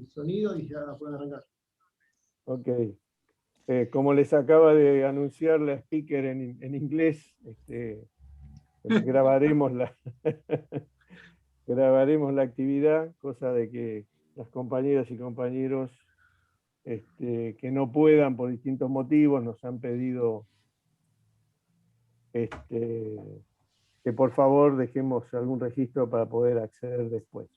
sonido y ya pueden arrancar. Ok. Como les acaba de anunciar la speaker en inglés, grabaremos grabaremos la actividad, cosa de que las compañeras y compañeros que no puedan por distintos motivos nos han pedido que por favor dejemos algún registro para poder acceder después.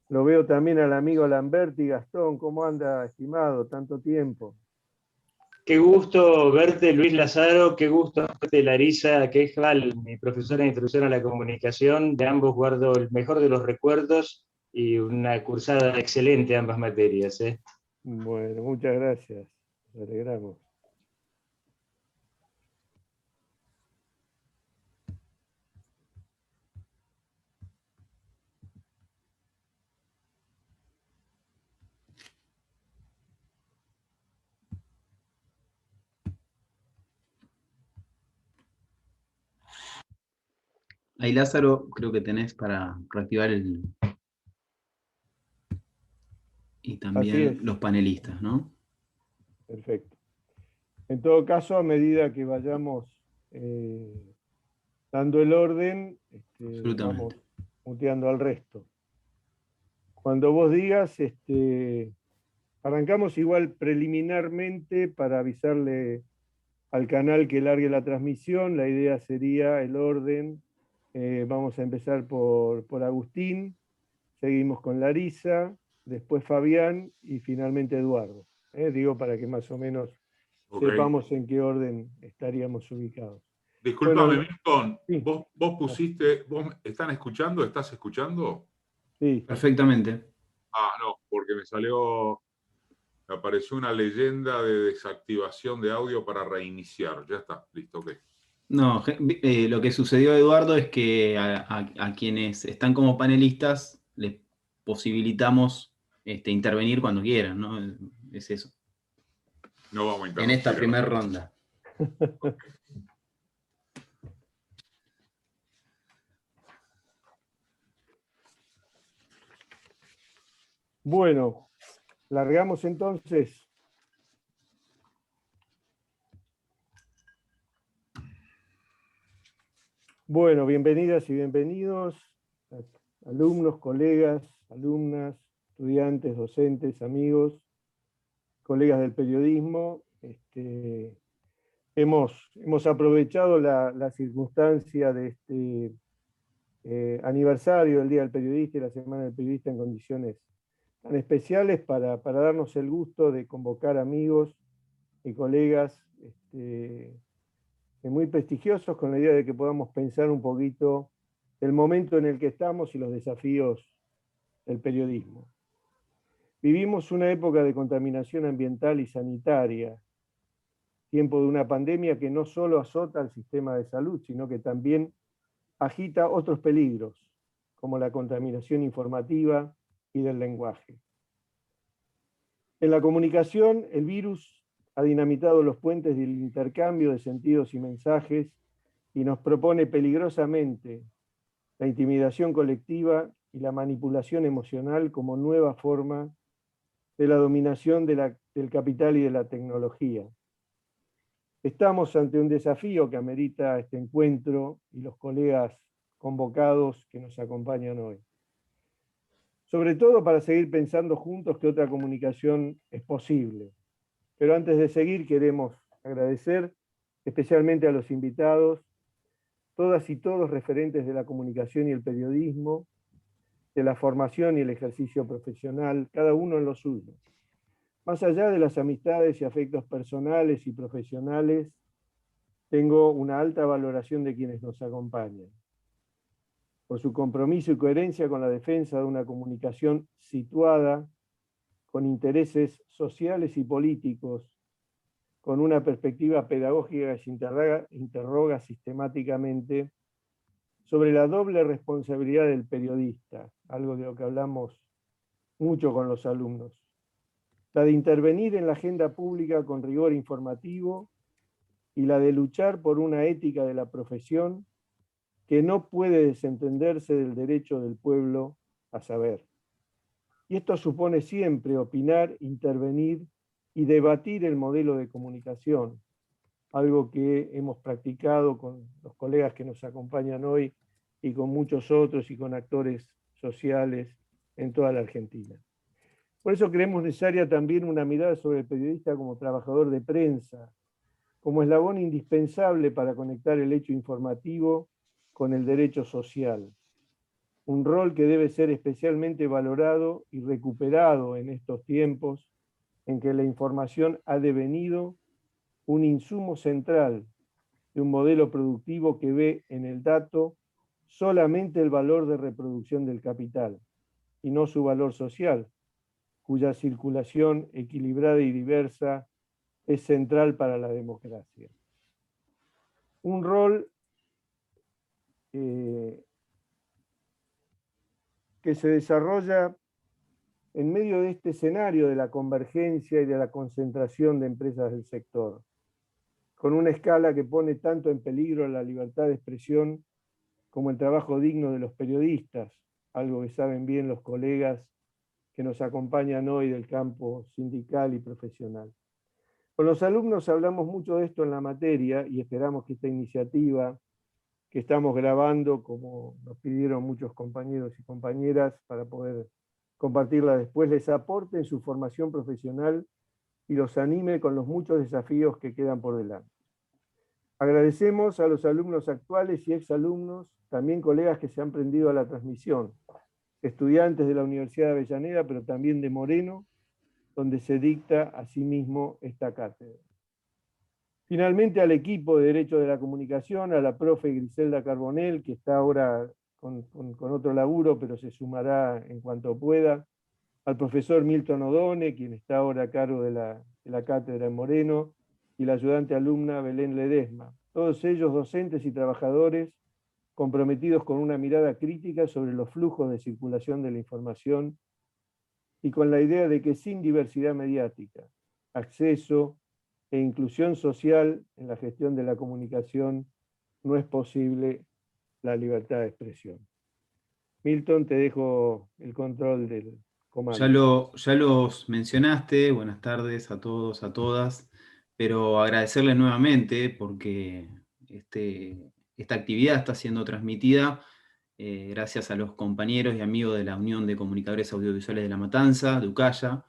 Lo veo también al amigo Lamberti. Gastón, ¿cómo anda, estimado? Tanto tiempo. Qué gusto verte, Luis Lazaro, qué gusto verte, Larisa Quejal, mi profesora de Introducción a la Comunicación. De ambos guardo el mejor de los recuerdos y una cursada excelente ambas materias. Bueno, muchas gracias. Nos alegramos. Ahí, Lázaro, creo que tenés para reactivar y también los panelistas, ¿no? Perfecto. En todo caso, a medida que vayamos dando el orden, vamos muteando al resto. Cuando vos digas, arrancamos igual preliminarmente para avisarle al canal que largue la transmisión. La idea sería el orden. Vamos a empezar por Agustín, seguimos con Larisa, después Fabián y finalmente Eduardo. Digo para que más o menos sepamos en qué orden estaríamos ubicados. Disculpame, Milton, sí. vos pusiste, ¿están escuchando? ¿Estás escuchando? Sí. Perfectamente. Ah, no, porque me apareció una leyenda de desactivación de audio para reiniciar. Ya está, listo, ok. No, lo que sucedió, Eduardo, es que a quienes están como panelistas les posibilitamos intervenir cuando quieran, ¿no? Es eso. No vamos a intervenir. En esta primera ronda. Okay. Bueno, largamos entonces. Bueno, bienvenidas y bienvenidos, alumnos, colegas, alumnas, estudiantes, docentes, amigos, colegas del periodismo. Hemos aprovechado la circunstancia de este aniversario del Día del Periodista y la Semana del Periodista en condiciones tan especiales para darnos el gusto de convocar amigos y colegas muy prestigiosos con la idea de que podamos pensar un poquito el momento en el que estamos y los desafíos del periodismo. Vivimos una época de contaminación ambiental y sanitaria, tiempo de una pandemia que no solo azota al sistema de salud, sino que también agita otros peligros, como la contaminación informativa y del lenguaje. En la comunicación, el virus ha dinamitado los puentes del intercambio de sentidos y mensajes y nos propone peligrosamente la intimidación colectiva y la manipulación emocional como nueva forma de la dominación del capital y de la tecnología. Estamos ante un desafío que amerita este encuentro y los colegas convocados que nos acompañan hoy. Sobre todo para seguir pensando juntos que otra comunicación es posible. Pero antes de seguir queremos agradecer especialmente a los invitados, todas y todos referentes de la comunicación y el periodismo, de la formación y el ejercicio profesional, cada uno en lo suyo. Más allá de las amistades y afectos personales y profesionales, tengo una alta valoración de quienes nos acompañan, por su compromiso y coherencia con la defensa de una comunicación situada, con intereses sociales y políticos, con una perspectiva pedagógica que se interroga sistemáticamente sobre la doble responsabilidad del periodista, algo de lo que hablamos mucho con los alumnos. La de intervenir en la agenda pública con rigor informativo y la de luchar por una ética de la profesión que no puede desentenderse del derecho del pueblo a saber. Y esto supone siempre opinar, intervenir y debatir el modelo de comunicación, algo que hemos practicado con los colegas que nos acompañan hoy y con muchos otros y con actores sociales en toda la Argentina. Por eso creemos necesaria también una mirada sobre el periodista como trabajador de prensa, como eslabón indispensable para conectar el hecho informativo con el derecho social. Un rol que debe ser especialmente valorado y recuperado en estos tiempos en que la información ha devenido un insumo central de un modelo productivo que ve en el dato solamente el valor de reproducción del capital y no su valor social, cuya circulación equilibrada y diversa es central para la democracia. Un rol que se desarrolla en medio de este escenario de la convergencia y de la concentración de empresas del sector, con una escala que pone tanto en peligro la libertad de expresión como el trabajo digno de los periodistas, algo que saben bien los colegas que nos acompañan hoy del campo sindical y profesional. Con los alumnos hablamos mucho de esto en la materia y esperamos que esta iniciativa que estamos grabando, como nos pidieron muchos compañeros y compañeras para poder compartirla después, les aporte en su formación profesional y los anime con los muchos desafíos que quedan por delante. Agradecemos a los alumnos actuales y exalumnos, también colegas que se han prendido a la transmisión, estudiantes de la Universidad de Avellaneda, pero también de Moreno, donde se dicta asimismo esta cátedra. Finalmente al equipo de Derecho de la Comunicación, a la profe Griselda Carbonell, que está ahora con otro laburo, pero se sumará en cuanto pueda, al profesor Milton Odone, quien está ahora a cargo de la cátedra en Moreno, y la ayudante alumna Belén Ledesma. Todos ellos docentes y trabajadores comprometidos con una mirada crítica sobre los flujos de circulación de la información y con la idea de que sin diversidad mediática, acceso e inclusión social en la gestión de la comunicación no es posible la libertad de expresión. Milton, te dejo el control del comando. Ya los mencionaste, buenas tardes a todos, a todas, pero agradecerles nuevamente porque esta actividad está siendo transmitida gracias a los compañeros y amigos de la Unión de Comunicadores Audiovisuales de La Matanza, de Ucaya,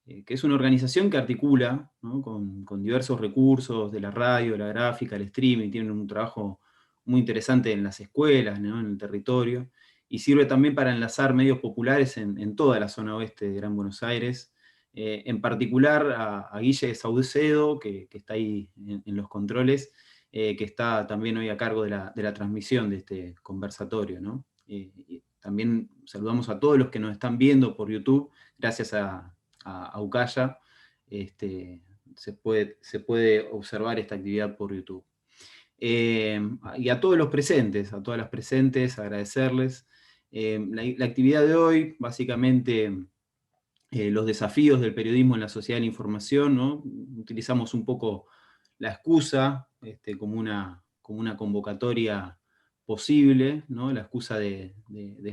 que es una organización que articula, ¿no?, con diversos recursos de la radio, la gráfica, el streaming, tienen un trabajo muy interesante en las escuelas, ¿no?, en el territorio, y sirve también para enlazar medios populares en toda la zona oeste de Gran Buenos Aires, en particular a Guille Saucedo, que está ahí en los controles, que está también hoy a cargo de la transmisión de este conversatorio, ¿no? Y también saludamos a todos los que nos están viendo por YouTube, gracias a Ucaya, se puede observar esta actividad por YouTube. Y a todos los presentes, a todas las presentes, agradecerles. La actividad de hoy, básicamente, los desafíos del periodismo en la sociedad de la información, ¿no? Utilizamos un poco la excusa como una convocatoria posible, ¿no? La excusa de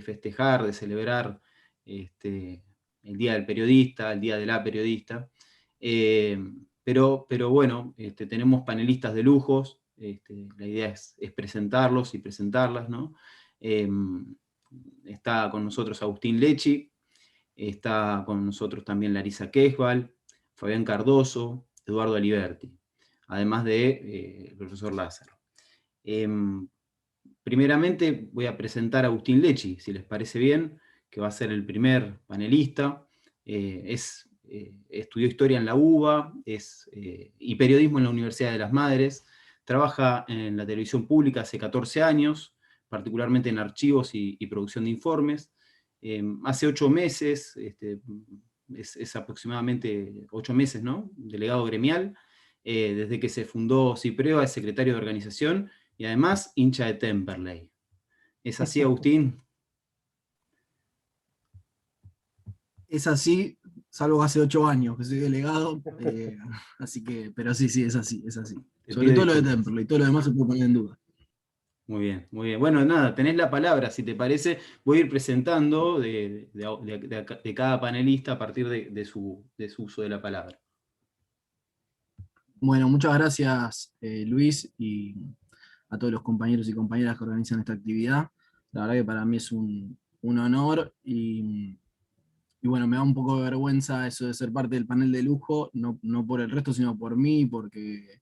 festejar, de celebrar el Día del Periodista, el Día de la Periodista. Pero bueno, tenemos panelistas de lujos, la idea es presentarlos y presentarlas, ¿no? Está con nosotros Agustín Lecci, está con nosotros también Larisa Queijo, Fabián Cardoso, Eduardo Aliberti, además de el profesor Lázaro. Primeramente voy a presentar a Agustín Lecci, si les parece bien, que va a ser el primer panelista. Estudió Historia en la UBA y Periodismo en la Universidad de las Madres. Trabaja en la televisión pública hace 14 años, particularmente en archivos y producción de informes. Hace 8 meses, es aproximadamente 8 meses, ¿no?, delegado gremial. Desde que se fundó CIPREVA es secretario de organización y además hincha de Temperley. ¿Es así, Agustín? Es así, salvo hace 8 años que soy delegado, así que, pero sí, es así. Sobre todo lo de Temperley, todo lo demás se puede poner en duda. Muy bien, muy bien. Bueno, nada, tenés la palabra, si te parece. Voy a ir presentando de cada panelista a partir de su uso de la palabra. Bueno, muchas gracias, Luis, y a todos los compañeros y compañeras que organizan esta actividad. La verdad que para mí es un honor y bueno, me da un poco de vergüenza eso de ser parte del panel de lujo, no por el resto, sino por mí, porque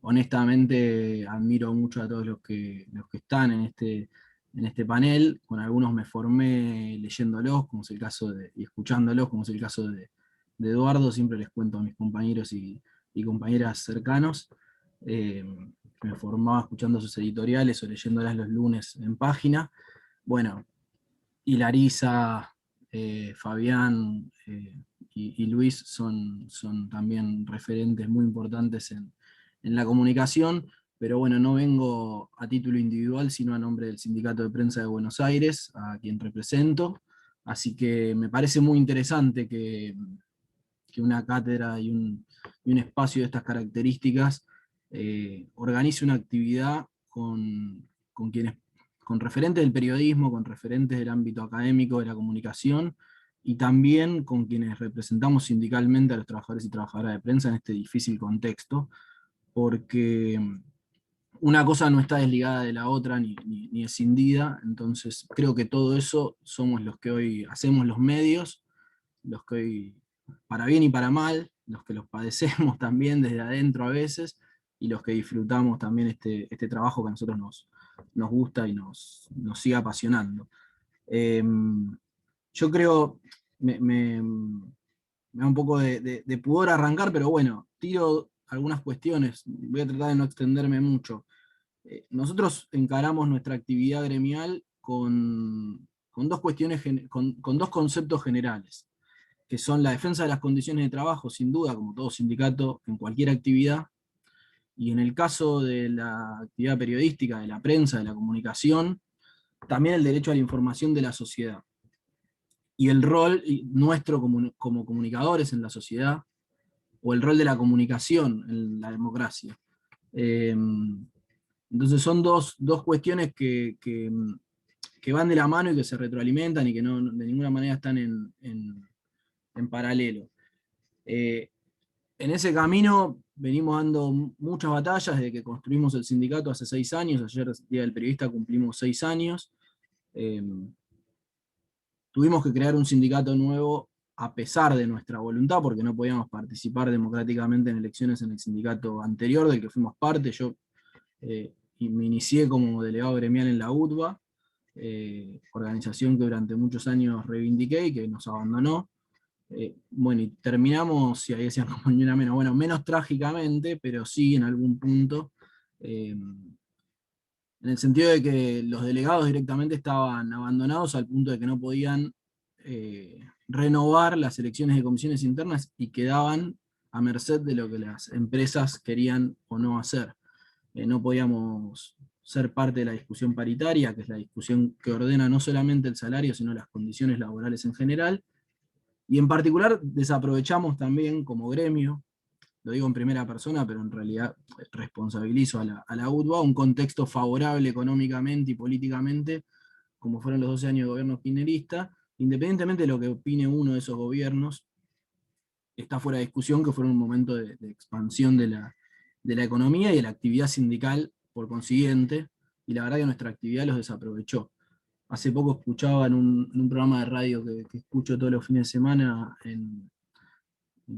honestamente admiro mucho a todos los que están en este panel. Con algunos me formé leyéndolos, como es el caso y escuchándolos, como es el caso de Eduardo. Siempre les cuento a mis compañeros y compañeras cercanos. Me formaba escuchando sus editoriales o leyéndolas los lunes en página. Bueno, y Larisa, Fabián y Luis son también referentes muy importantes en la comunicación, pero bueno, no vengo a título individual, sino a nombre del Sindicato de Prensa de Buenos Aires, a quien represento, así que me parece muy interesante que una cátedra y un espacio de estas características organice una actividad con quienes, con referentes del periodismo, con referentes del ámbito académico, de la comunicación, y también con quienes representamos sindicalmente a los trabajadores y trabajadoras de prensa en este difícil contexto, porque una cosa no está desligada de la otra ni escindida. Entonces creo que todo eso somos los que hoy hacemos los medios, los que hoy, para bien y para mal, los que los padecemos también desde adentro a veces, y los que disfrutamos también este trabajo que a nosotros nos gusta y nos sigue apasionando. Yo creo, me da un poco de pudor arrancar, pero bueno, tiro algunas cuestiones, voy a tratar de no extenderme mucho. Nosotros encaramos nuestra actividad gremial con dos cuestiones, con dos conceptos generales, que son la defensa de las condiciones de trabajo, sin duda, como todo sindicato en cualquier actividad, y en el caso de la actividad periodística, de la prensa, de la comunicación, también el derecho a la información de la sociedad, y el rol nuestro como comunicadores en la sociedad, o el rol de la comunicación en la democracia. Entonces son dos cuestiones que van de la mano y que se retroalimentan y que no, de ninguna manera están en paralelo. En ese camino venimos dando muchas batallas desde que construimos el sindicato hace 6 años. Ayer, Día del Periodista, cumplimos 6 años. Tuvimos que crear un sindicato nuevo a pesar de nuestra voluntad, porque no podíamos participar democráticamente en elecciones en el sindicato anterior del que fuimos parte. Yo y me inicié como delegado gremial en la UTBA, organización que durante muchos años reivindiqué y que nos abandonó. Bueno, y terminamos, y ahí decían como ni una menos, bueno, menos trágicamente, pero sí en algún punto, en el sentido de que los delegados directamente estaban abandonados al punto de que no podían renovar las elecciones de comisiones internas y quedaban a merced de lo que las empresas querían o no hacer. No podíamos ser parte de la discusión paritaria, que es la discusión que ordena no solamente el salario, sino las condiciones laborales en general. Y en particular desaprovechamos también como gremio, lo digo en primera persona, pero en realidad responsabilizo a la UTBA, un contexto favorable económicamente y políticamente, como fueron los 12 años de gobierno kirchnerista. Independientemente de lo que opine uno de esos gobiernos, está fuera de discusión que fueron un momento de expansión de la economía y de la actividad sindical por consiguiente, y la verdad que nuestra actividad los desaprovechó. Hace poco escuchaba en un programa de radio que escucho todos los fines de semana, en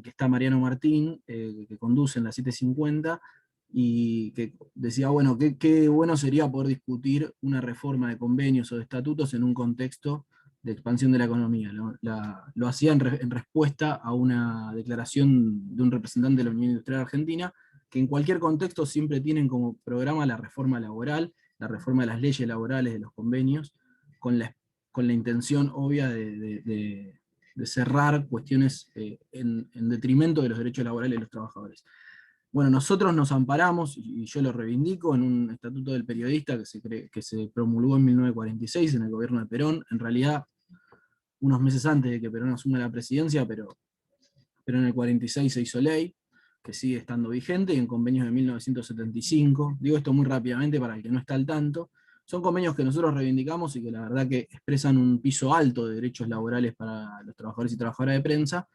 que está Mariano Martín, que conduce en la 750, y que decía, bueno, qué bueno sería poder discutir una reforma de convenios o de estatutos en un contexto de expansión de la economía. Lo hacía en respuesta a una declaración de un representante de la Unión Industrial Argentina, que en cualquier contexto siempre tienen como programa la reforma laboral, la reforma de las leyes laborales, de los convenios, con la intención obvia de cerrar cuestiones en detrimento de los derechos laborales de los trabajadores. Bueno, nosotros nos amparamos, y yo lo reivindico, en un estatuto del periodista que se promulgó en 1946 en el gobierno de Perón, en realidad unos meses antes de que Perón asuma la presidencia, pero en el 46 se hizo ley, que sigue estando vigente, y en convenios de 1975. Digo esto muy rápidamente para el que no está al tanto, son convenios que nosotros reivindicamos y que la verdad que expresan un piso alto de derechos laborales para los trabajadores y trabajadoras de prensa,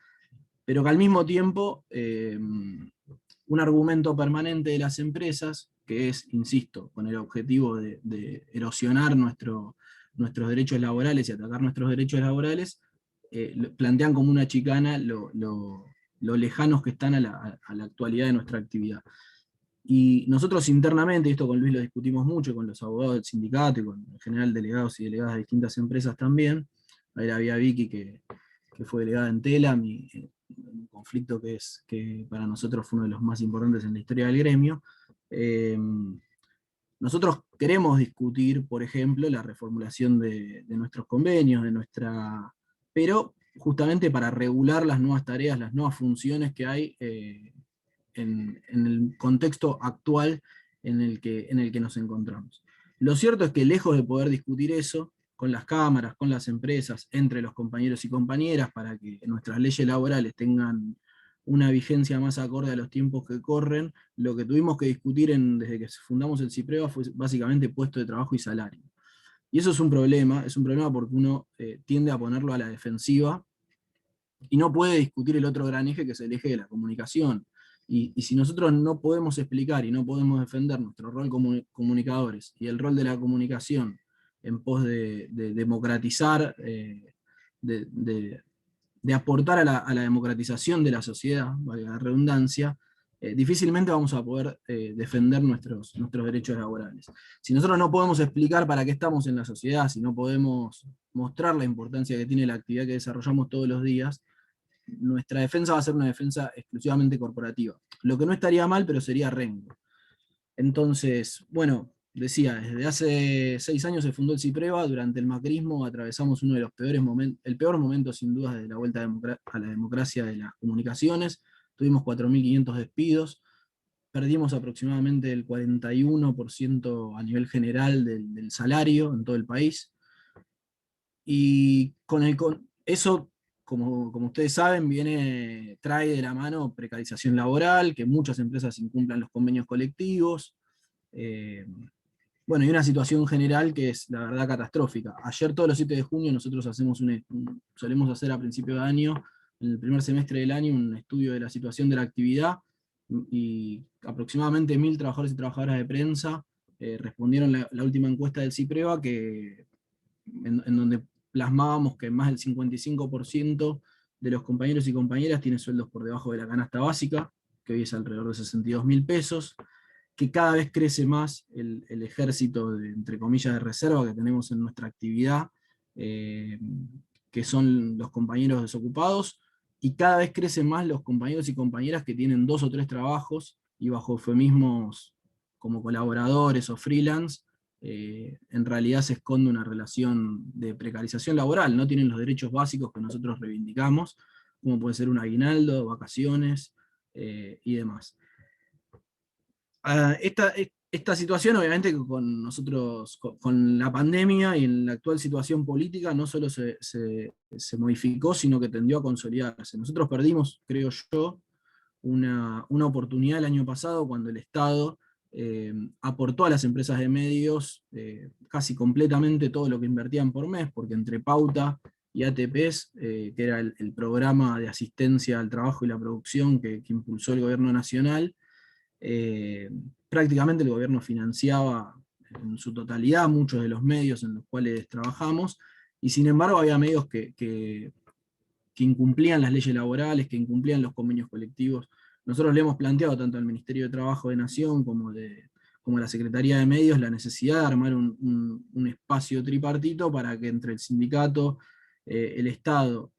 pero que al mismo tiempo un argumento permanente de las empresas, que es, insisto, con el objetivo de erosionar nuestros derechos laborales y atacar nuestros derechos laborales, plantean como una chicana lo lejanos que están a la actualidad de nuestra actividad. Y nosotros internamente, y esto con Luis lo discutimos mucho, con los abogados del sindicato y con en general delegados y delegadas de distintas empresas también, ahí había Vicky que fue delegada en Telam, un conflicto que para nosotros fue uno de los más importantes en la historia del gremio. Nosotros queremos discutir, por ejemplo, la reformulación de nuestros convenios, pero justamente para regular las nuevas tareas, las nuevas funciones que hay en el contexto actual en el que nos encontramos. Lo cierto es que lejos de poder discutir eso con las cámaras, con las empresas, entre los compañeros y compañeras, para que nuestras leyes laborales tengan una vigencia más acorde a los tiempos que corren, lo que tuvimos que discutir desde que fundamos el CIPREVA fue básicamente puesto de trabajo y salario. Y eso es un problema porque uno tiende a ponerlo a la defensiva y no puede discutir el otro gran eje, que es el eje de la comunicación. Y si nosotros no podemos explicar y no podemos defender nuestro rol como comunicadores y el rol de la comunicación en pos de democratizar, de aportar a la democratización de la sociedad, valga la redundancia, difícilmente vamos a poder defender nuestros derechos laborales. Si nosotros no podemos explicar para qué estamos en la sociedad, si no podemos mostrar la importancia que tiene la actividad que desarrollamos todos los días, nuestra defensa va a ser una defensa exclusivamente corporativa. Lo que no estaría mal, pero sería rengo. Entonces, bueno, decía, desde hace 6 años se fundó el CIPREVA, durante el macrismo atravesamos uno de los peores momentos, el peor momento sin duda de la vuelta a la democracia de las comunicaciones. Tuvimos 4.500 despidos, perdimos aproximadamente el 41% a nivel general del salario en todo el país. Y eso, como ustedes saben, trae de la mano precarización laboral, que muchas empresas incumplan los convenios colectivos, bueno, y una situación general que es, la verdad, catastrófica. Ayer, todos los 7 de junio, nosotros solemos hacer a principio de año, en el primer semestre del año, un estudio de la situación de la actividad, y aproximadamente 1.000 trabajadores y trabajadoras de prensa respondieron la última encuesta del CIPREVA, en donde plasmábamos que más del 55% de los compañeros y compañeras tienen sueldos por debajo de la canasta básica, que hoy es alrededor de 62.000 pesos, que cada vez crece más el ejército, entre comillas, de reserva que tenemos en nuestra actividad, que son los compañeros desocupados, y cada vez crecen más los compañeros y compañeras que tienen 2 o 3 trabajos, y bajo eufemismos como colaboradores o freelance, en realidad se esconde una relación de precarización laboral, no tienen los derechos básicos que nosotros reivindicamos, como puede ser un aguinaldo, vacaciones y demás. Esta situación, obviamente, con la pandemia y en la actual situación política, no solo se modificó, sino que tendió a consolidarse. Nosotros perdimos, creo yo, una oportunidad el año pasado cuando el Estado aportó a las empresas de medios casi completamente todo lo que invertían por mes, porque entre Pauta y ATPs, que era el programa de asistencia al trabajo y la producción que impulsó el gobierno nacional, prácticamente el gobierno financiaba en su totalidad muchos de los medios en los cuales trabajamos, y sin embargo había medios que incumplían las leyes laborales, que incumplían los convenios colectivos. Nosotros le hemos planteado tanto al Ministerio de Trabajo de Nación como a la Secretaría de Medios la necesidad de armar un espacio tripartito para que entre el sindicato, el Estado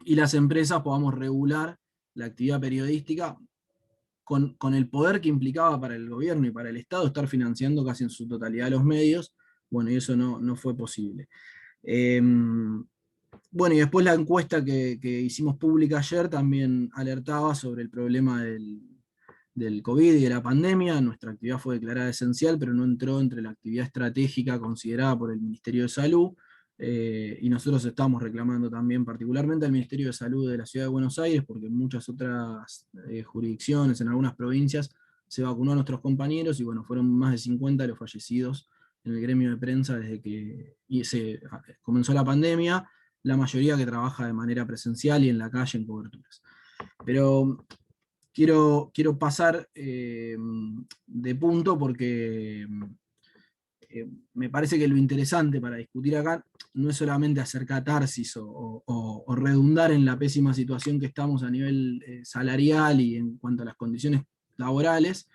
y las empresas podamos regular la actividad periodística con el poder que implicaba para el gobierno y para el Estado estar financiando casi en su totalidad los medios. Bueno, y eso no fue posible. Bueno, y después la encuesta que hicimos pública ayer también alertaba sobre el problema del COVID y de la pandemia. Nuestra actividad fue declarada esencial, pero no entró entre la actividad estratégica considerada por el Ministerio de Salud, y nosotros estamos reclamando también particularmente al Ministerio de Salud de la Ciudad de Buenos Aires, porque en muchas otras jurisdicciones, en algunas provincias, se vacunó a nuestros compañeros, y bueno, fueron más de 50 los fallecidos en el gremio de prensa desde que se comenzó la pandemia, la mayoría que trabaja de manera presencial y en la calle en coberturas. Pero quiero pasar de punto porque me parece que lo interesante para discutir acá no es solamente hacer catarsis o redundar en la pésima situación que estamos a nivel salarial y en cuanto a las condiciones laborales,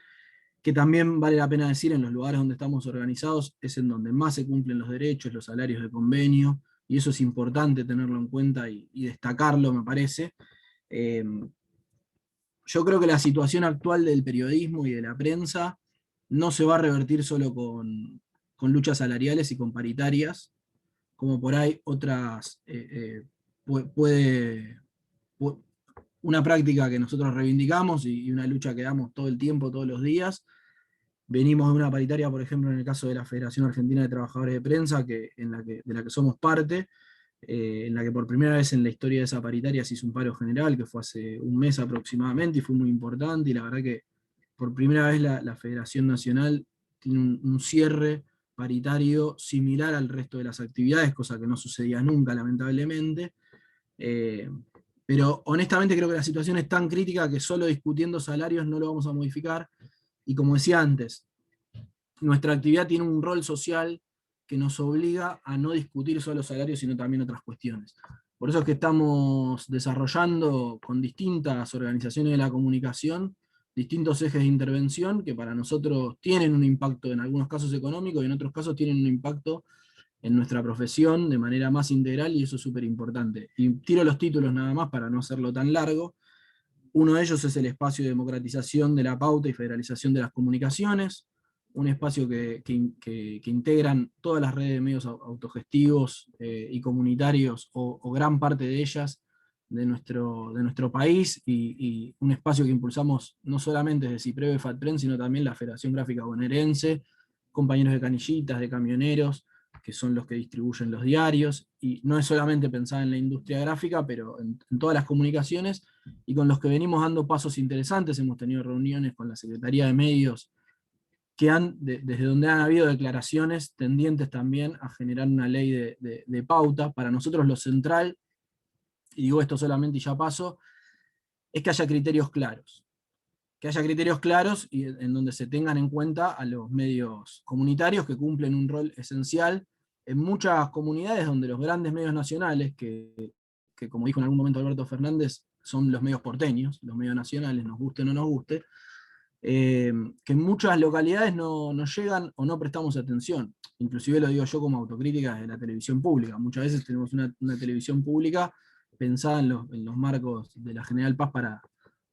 que también vale la pena decir en los lugares donde estamos organizados es en donde más se cumplen los derechos, los salarios de convenio, y eso es importante tenerlo en cuenta y destacarlo, me parece. Yo creo que la situación actual del periodismo y de la prensa no se va a revertir solo con luchas salariales y con paritarias, como por ahí otras una práctica que nosotros reivindicamos y una lucha que damos todo el tiempo, todos los días. Venimos de una paritaria, por ejemplo, en el caso de la Federación Argentina de Trabajadores de Prensa, de la que somos parte, en la que por primera vez en la historia de esa paritaria se hizo un paro general, que fue hace un mes aproximadamente, y fue muy importante, y la verdad que por primera vez la Federación Nacional tiene un cierre paritario similar al resto de las actividades, cosa que no sucedía nunca, lamentablemente. Pero honestamente creo que la situación es tan crítica que solo discutiendo salarios no lo vamos a modificar, y como decía antes, nuestra actividad tiene un rol social que nos obliga a no discutir solo salarios, sino también otras cuestiones. Por eso es que estamos desarrollando con distintas organizaciones de la comunicación distintos ejes de intervención que para nosotros tienen un impacto en algunos casos económico y en otros casos tienen un impacto en nuestra profesión de manera más integral, y eso es súper importante. Y tiro los títulos nada más para no hacerlo tan largo. Uno de ellos es el espacio de democratización de la pauta y federalización de las comunicaciones, un espacio que integran todas las redes de medios autogestivos y comunitarios, o gran parte de ellas, de nuestro país, y un espacio que impulsamos no solamente desde CIPREVE, FATPREN, sino también la Federación Gráfica Bonaerense, compañeros de canillitas, de camioneros, que son los que distribuyen los diarios, y no es solamente pensar en la industria gráfica, pero en todas las comunicaciones, y con los que venimos dando pasos interesantes. Hemos tenido reuniones con la Secretaría de Medios, que desde donde han habido declaraciones tendientes también a generar una ley de pauta. Para nosotros lo central, y digo esto solamente y ya paso, es que haya criterios claros. Que haya criterios claros y en donde se tengan en cuenta a los medios comunitarios, que cumplen un rol esencial en muchas comunidades donde los grandes medios nacionales, que como dijo en algún momento Alberto Fernández, son los medios porteños, los medios nacionales, nos guste o no nos guste, que en muchas localidades no llegan o no prestamos atención. Inclusive lo digo yo como autocrítica de la televisión pública. Muchas veces tenemos una televisión pública pensada en los marcos de la General Paz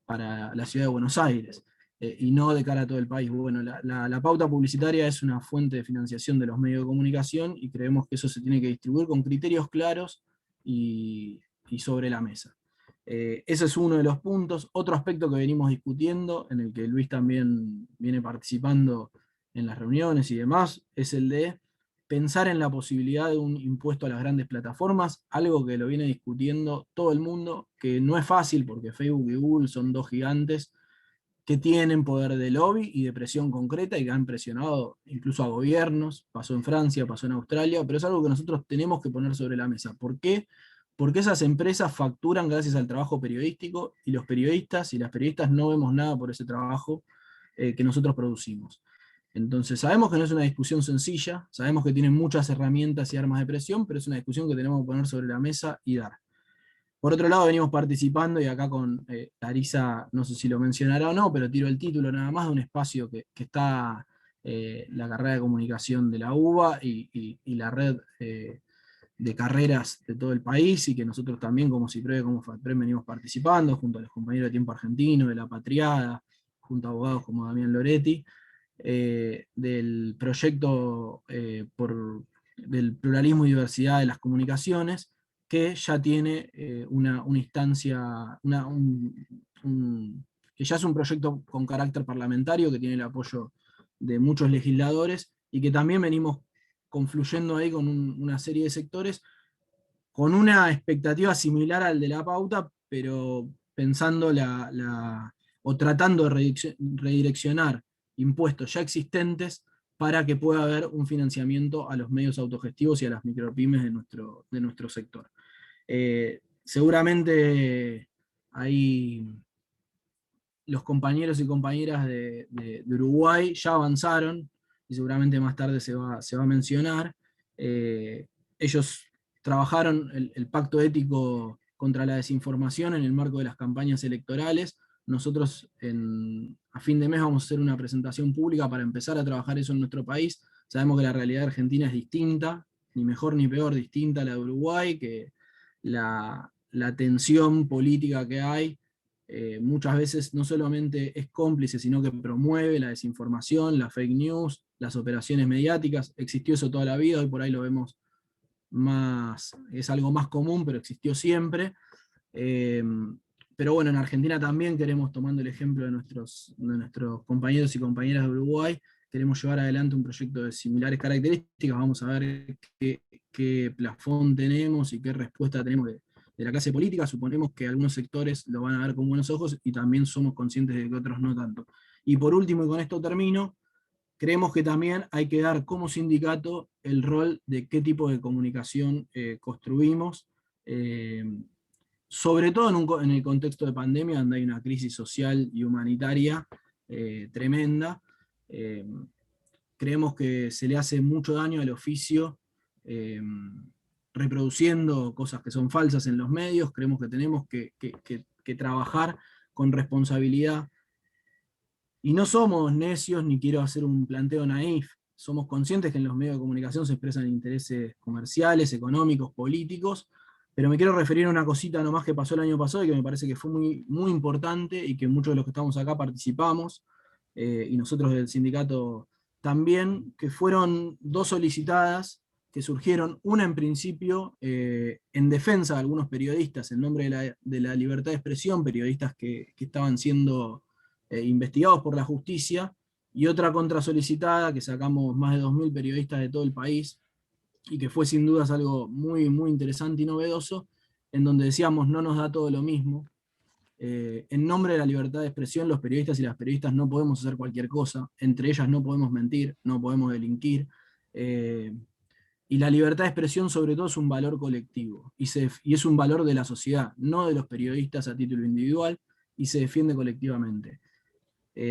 para la ciudad de Buenos Aires, y no de cara a todo el país. Bueno, la pauta publicitaria es una fuente de financiación de los medios de comunicación, y creemos que eso se tiene que distribuir con criterios claros y sobre la mesa. Ese es uno de los puntos. Otro aspecto que venimos discutiendo, en el que Luis también viene participando en las reuniones y demás, es el de pensar en la posibilidad de un impuesto a las grandes plataformas, algo que lo viene discutiendo todo el mundo, que no es fácil porque Facebook y Google son dos gigantes que tienen poder de lobby y de presión concreta y que han presionado incluso a gobiernos. Pasó en Francia, pasó en Australia, pero es algo que nosotros tenemos que poner sobre la mesa. ¿Por qué? Porque esas empresas facturan gracias al trabajo periodístico, y los periodistas y las periodistas no vemos nada por ese trabajo que nosotros producimos. Entonces sabemos que no es una discusión sencilla, sabemos que tienen muchas herramientas y armas de presión, pero es una discusión que tenemos que poner sobre la mesa y dar. Por otro lado, venimos participando, y acá con Larisa, no sé si lo mencionará o no, pero tiro el título nada más, de un espacio que está la carrera de comunicación de la UBA y la red de carreras de todo el país, y que nosotros también como CIPREVE, como FATPREN, venimos participando junto a los compañeros de Tiempo Argentino, de La Patriada, junto a abogados como Damián Loretti, del proyecto del pluralismo y diversidad de las comunicaciones, que ya tiene una instancia, que ya es un proyecto con carácter parlamentario, que tiene el apoyo de muchos legisladores, y que también venimos confluyendo ahí con una serie de sectores, con una expectativa similar al de la pauta, pero pensando o tratando de redireccionar impuestos ya existentes para que pueda haber un financiamiento a los medios autogestivos y a las micropymes de nuestro sector. Seguramente ahí los compañeros y compañeras de Uruguay ya avanzaron, y seguramente más tarde se va a mencionar. Ellos trabajaron el pacto ético contra la desinformación en el marco de las campañas electorales. Nosotros a fin de mes vamos a hacer una presentación pública para empezar a trabajar eso en nuestro país. Sabemos que la realidad de Argentina es distinta, ni mejor ni peor, distinta a la de Uruguay, que la tensión política que hay muchas veces no solamente es cómplice, sino que promueve la desinformación, la fake news, las operaciones mediáticas. Existió eso toda la vida, hoy por ahí lo vemos más, es algo más común, pero existió siempre. Pero bueno, en Argentina también queremos, tomando el ejemplo de nuestros compañeros y compañeras de Uruguay, queremos llevar adelante un proyecto de similares características. Vamos a ver qué plafón tenemos y qué respuesta tenemos de la clase política. Suponemos que algunos sectores lo van a ver con buenos ojos y también somos conscientes de que otros no tanto. Y por último, y con esto termino, creemos que también hay que dar como sindicato el rol de qué tipo de comunicación construimos, sobre todo en el contexto de pandemia, donde hay una crisis social y humanitaria tremenda. Creemos que se le hace mucho daño al oficio reproduciendo cosas que son falsas en los medios. Creemos que tenemos que trabajar con responsabilidad. Y no somos necios, ni quiero hacer un planteo naif. Somos conscientes que en los medios de comunicación se expresan intereses comerciales, económicos, políticos, pero me quiero referir a una cosita nomás que pasó el año pasado y que me parece que fue muy, muy importante y que muchos de los que estamos acá participamos, y nosotros del sindicato también, que fueron 2 solicitadas que surgieron, una en principio en defensa de algunos periodistas, en nombre de la libertad de expresión, periodistas que estaban siendo investigados por la justicia, y otra contrasolicitada, que sacamos más de 2.000 periodistas de todo el país, y que fue sin dudas algo muy, muy interesante y novedoso, en donde decíamos no nos da todo lo mismo. En nombre de la libertad de expresión, los periodistas y las periodistas no podemos hacer cualquier cosa, entre ellas no podemos mentir, no podemos delinquir, y la libertad de expresión sobre todo es un valor colectivo, y es un valor de la sociedad, no de los periodistas a título individual, y se defiende colectivamente.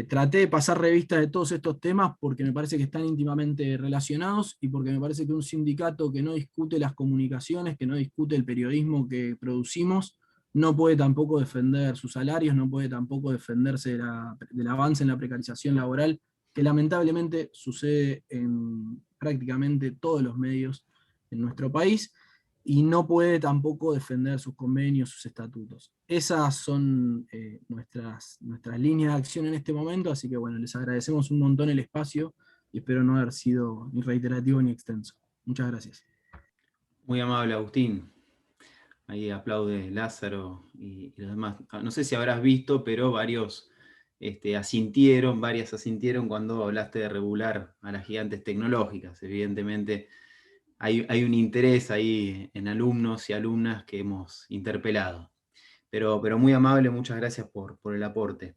Traté de pasar revista de todos estos temas porque me parece que están íntimamente relacionados y porque me parece que un sindicato que no discute las comunicaciones, que no discute el periodismo que producimos, no puede tampoco defender sus salarios, no puede tampoco defenderse del avance en la precarización laboral, que lamentablemente sucede en prácticamente todos los medios en nuestro país, y no puede tampoco defender sus convenios, sus estatutos. Esas son nuestras líneas de acción en este momento, así que bueno, les agradecemos un montón el espacio y espero no haber sido ni reiterativo ni extenso. Muchas gracias. Muy amable, Agustín. Ahí aplaude Lázaro y los demás. No sé si habrás visto, pero varias asintieron cuando hablaste de regular a las gigantes tecnológicas. Evidentemente hay un interés ahí en alumnos y alumnas que hemos interpelado. Pero muy amable, muchas gracias por el aporte.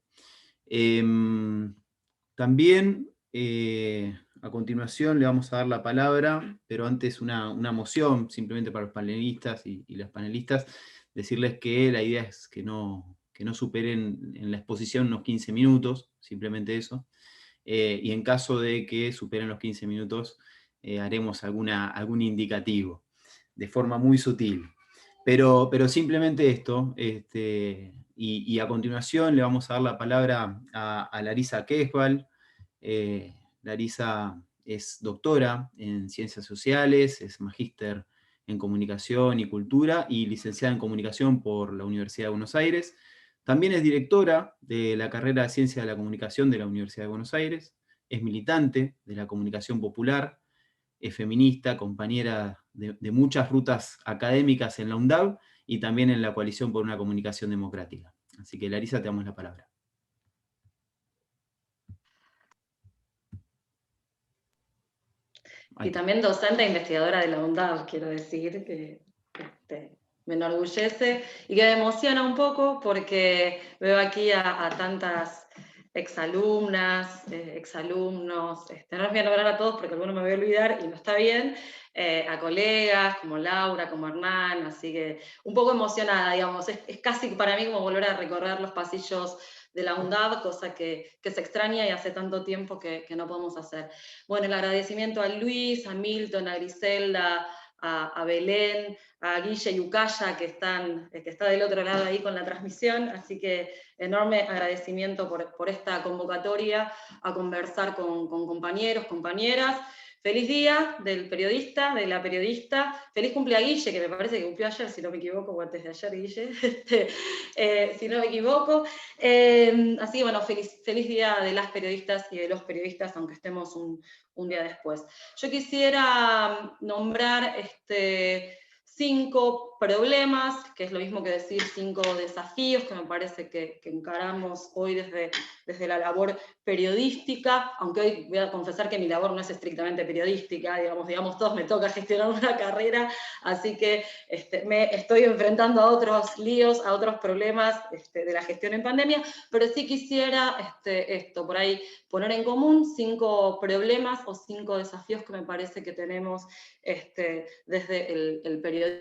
También, a continuación, le vamos a dar la palabra, pero antes una moción, simplemente para los panelistas y las panelistas, decirles que la idea es que no superen en la exposición unos 15 minutos, simplemente eso, y en caso de que superen los 15 minutos, haremos algún indicativo, de forma muy sutil. Pero simplemente esto, y a continuación le vamos a dar la palabra a Larisa Quejval. Larisa es doctora en Ciencias Sociales, es magíster en Comunicación y Cultura y licenciada en Comunicación por la Universidad de Buenos Aires. También es directora de la carrera de Ciencia de la Comunicación de la Universidad de Buenos Aires, es militante de la comunicación popular, es feminista, compañera de muchas rutas académicas en la UNDAV y también en la Coalición por una Comunicación Democrática. Así que, Larisa, te damos la palabra. Y también docente e investigadora de la UNDAV, quiero decir, que me enorgullece y que me emociona un poco porque veo aquí a tantas exalumnas, exalumnos, no los voy a nombrar a todos porque algunos me voy a olvidar y no está bien, a colegas como Laura, como Hernán, así que un poco emocionada, digamos, es casi para mí como volver a recorrer los pasillos de la UNDAV, cosa que se extraña y hace tanto tiempo que no podemos hacer. Bueno, el agradecimiento a Luis, a Milton, a Griselda, a Belén, a Guille y Ucaya, que está del otro lado ahí con la transmisión, así que enorme agradecimiento por esta convocatoria a conversar con compañeros, compañeras. Feliz día del periodista, de la periodista. Feliz cumple a Guille, que me parece que cumplió ayer, si no me equivoco, o antes de ayer, Guille, si no me equivoco. Así que bueno, feliz día de las periodistas y de los periodistas, aunque estemos un día después. Yo quisiera nombrar 5 problemas, que es lo mismo que decir 5 desafíos que me parece que encaramos hoy desde la labor periodística, aunque hoy voy a confesar que mi labor no es estrictamente periodística, digamos todos me toca gestionar una carrera, así que me estoy enfrentando a otros líos, a otros problemas de la gestión en pandemia, pero sí quisiera por ahí poner en común 5 problemas o 5 desafíos que me parece que tenemos desde el periodismo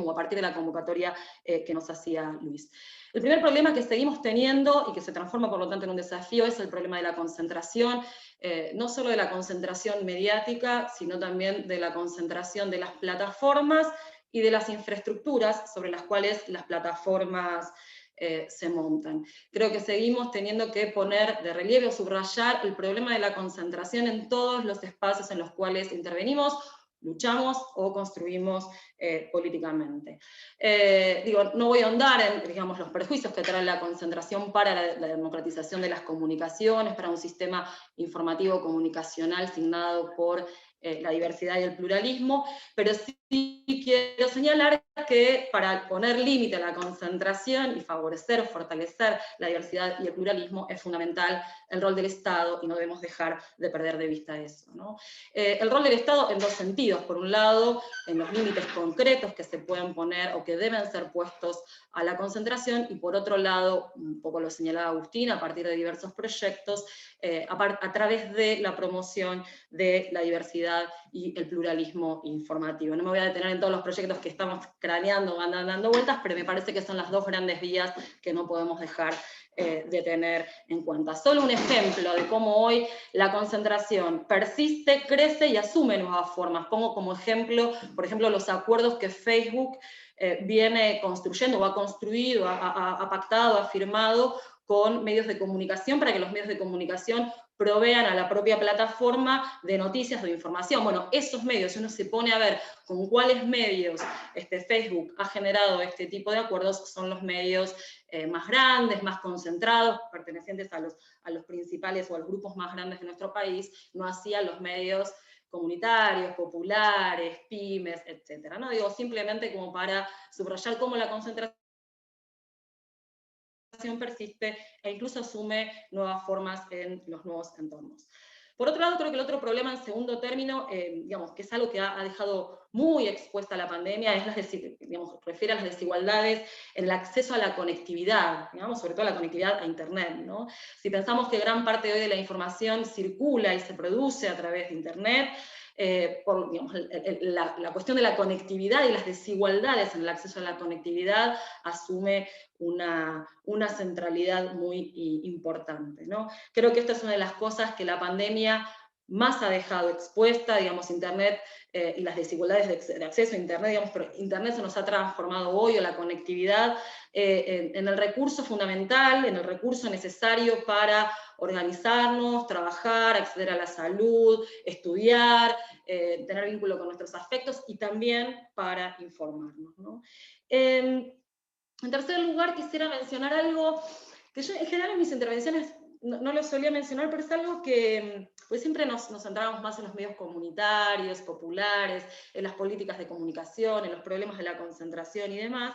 o a partir de la convocatoria que nos hacía Luis. El primer problema que seguimos teniendo y que se transforma por lo tanto en un desafío es el problema de la concentración, no solo de la concentración mediática, sino también de la concentración de las plataformas y de las infraestructuras sobre las cuales las plataformas se montan. Creo que seguimos teniendo que poner de relieve o subrayar el problema de la concentración en todos los espacios en los cuales intervenimos, luchamos o construimos políticamente. No voy a ahondar en, digamos, los perjuicios que trae la concentración para la democratización de las comunicaciones, para un sistema informativo comunicacional signado por la diversidad y el pluralismo, pero sí quiero señalar que para poner límite a la concentración y favorecer o fortalecer la diversidad y el pluralismo es fundamental el rol del Estado y no debemos dejar de perder de vista eso, ¿no? El rol del Estado en 2 sentidos. Por un lado, en los límites concretos que se pueden poner o que deben ser puestos a la concentración, y por otro lado, un poco lo señalaba Agustín, a partir de diversos proyectos, a través de la promoción de la diversidad y el pluralismo informativo. No me voy a detener en todos los proyectos que estamos craneando, dando vueltas, pero me parece que son las 2 grandes vías que no podemos dejar de tener en cuenta. Solo un ejemplo de cómo hoy la concentración persiste, crece y asume nuevas formas. Pongo como ejemplo, por ejemplo, los acuerdos que Facebook viene construyendo, o ha construido, ha pactado, ha firmado con medios de comunicación para que los medios de comunicación provean a la propia plataforma de noticias o de información. Bueno, esos medios, si uno se pone a ver con cuáles medios Facebook ha generado este tipo de acuerdos, son los medios más grandes, más concentrados, pertenecientes a los principales o a los grupos más grandes de nuestro país, no hacían los medios comunitarios, populares, pymes, etc. ¿No? Digo, simplemente como para subrayar cómo la concentración persiste e incluso asume nuevas formas en los nuevos entornos. Por otro lado, creo que el otro problema en segundo término, digamos, que es algo que ha dejado muy expuesta la pandemia, refiere a las desigualdades en el acceso a la conectividad, digamos, sobre todo la conectividad a Internet, ¿no? Si pensamos que gran parte hoy de la información circula y se produce a través de Internet, la cuestión de la conectividad y las desigualdades en el acceso a la conectividad asume una centralidad muy importante, ¿no? Creo que esta es una de las cosas que la pandemia más ha dejado expuesta, digamos, Internet y las desigualdades de acceso a Internet, digamos, pero Internet se nos ha transformado hoy, o la conectividad, en el recurso fundamental, en el recurso necesario para organizarnos, trabajar, acceder a la salud, estudiar, tener vínculo con nuestros afectos y también para informarnos, ¿no? En tercer lugar, quisiera mencionar algo que yo en general en mis intervenciones no lo solía mencionar, pero es algo que pues siempre nos centramos más en los medios comunitarios, populares, en las políticas de comunicación, en los problemas de la concentración y demás,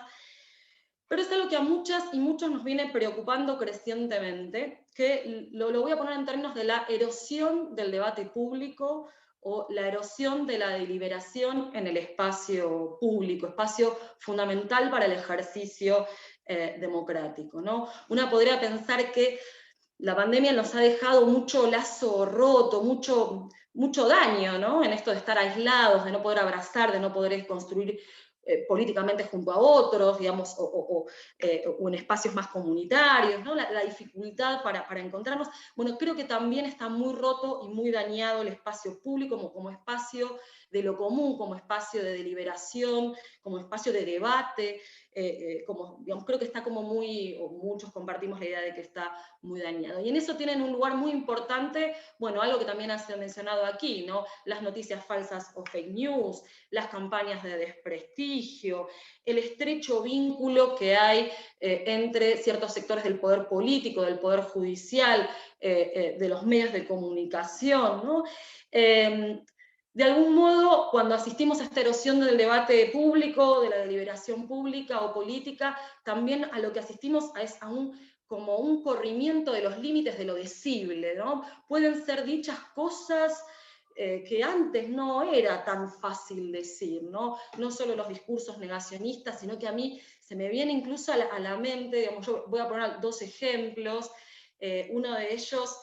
pero es algo que a muchas y muchos nos viene preocupando crecientemente, que lo voy a poner en términos de la erosión del debate público o la erosión de la deliberación en el espacio público, espacio fundamental para el ejercicio democrático, ¿no? Una podría pensar que la pandemia nos ha dejado mucho lazo roto, mucho daño, ¿no? En esto de estar aislados, de no poder abrazar, de no poder construir políticamente junto a otros, digamos, o en espacios más comunitarios, ¿no? La dificultad para encontrarnos. Bueno, creo que también está muy roto y muy dañado el espacio público como espacio de lo común, como espacio de deliberación, como espacio de debate, digamos, creo que está como o muchos compartimos la idea de que está muy dañado. Y en eso tienen un lugar muy importante, bueno, algo que también ha sido mencionado aquí, ¿no? Las noticias falsas o fake news, las campañas de desprestigio, el estrecho vínculo que hay entre ciertos sectores del poder político, del poder judicial, de los medios de comunicación, ¿no? De algún modo, cuando asistimos a esta erosión del debate público, de la deliberación pública o política, también a lo que asistimos es como un corrimiento de los límites de lo decible, ¿no? Pueden ser dichas cosas que antes no era tan fácil decir, ¿no? No solo los discursos negacionistas, sino que a mí se me viene incluso a la mente, digamos, yo voy a poner 2 ejemplos, uno de ellos,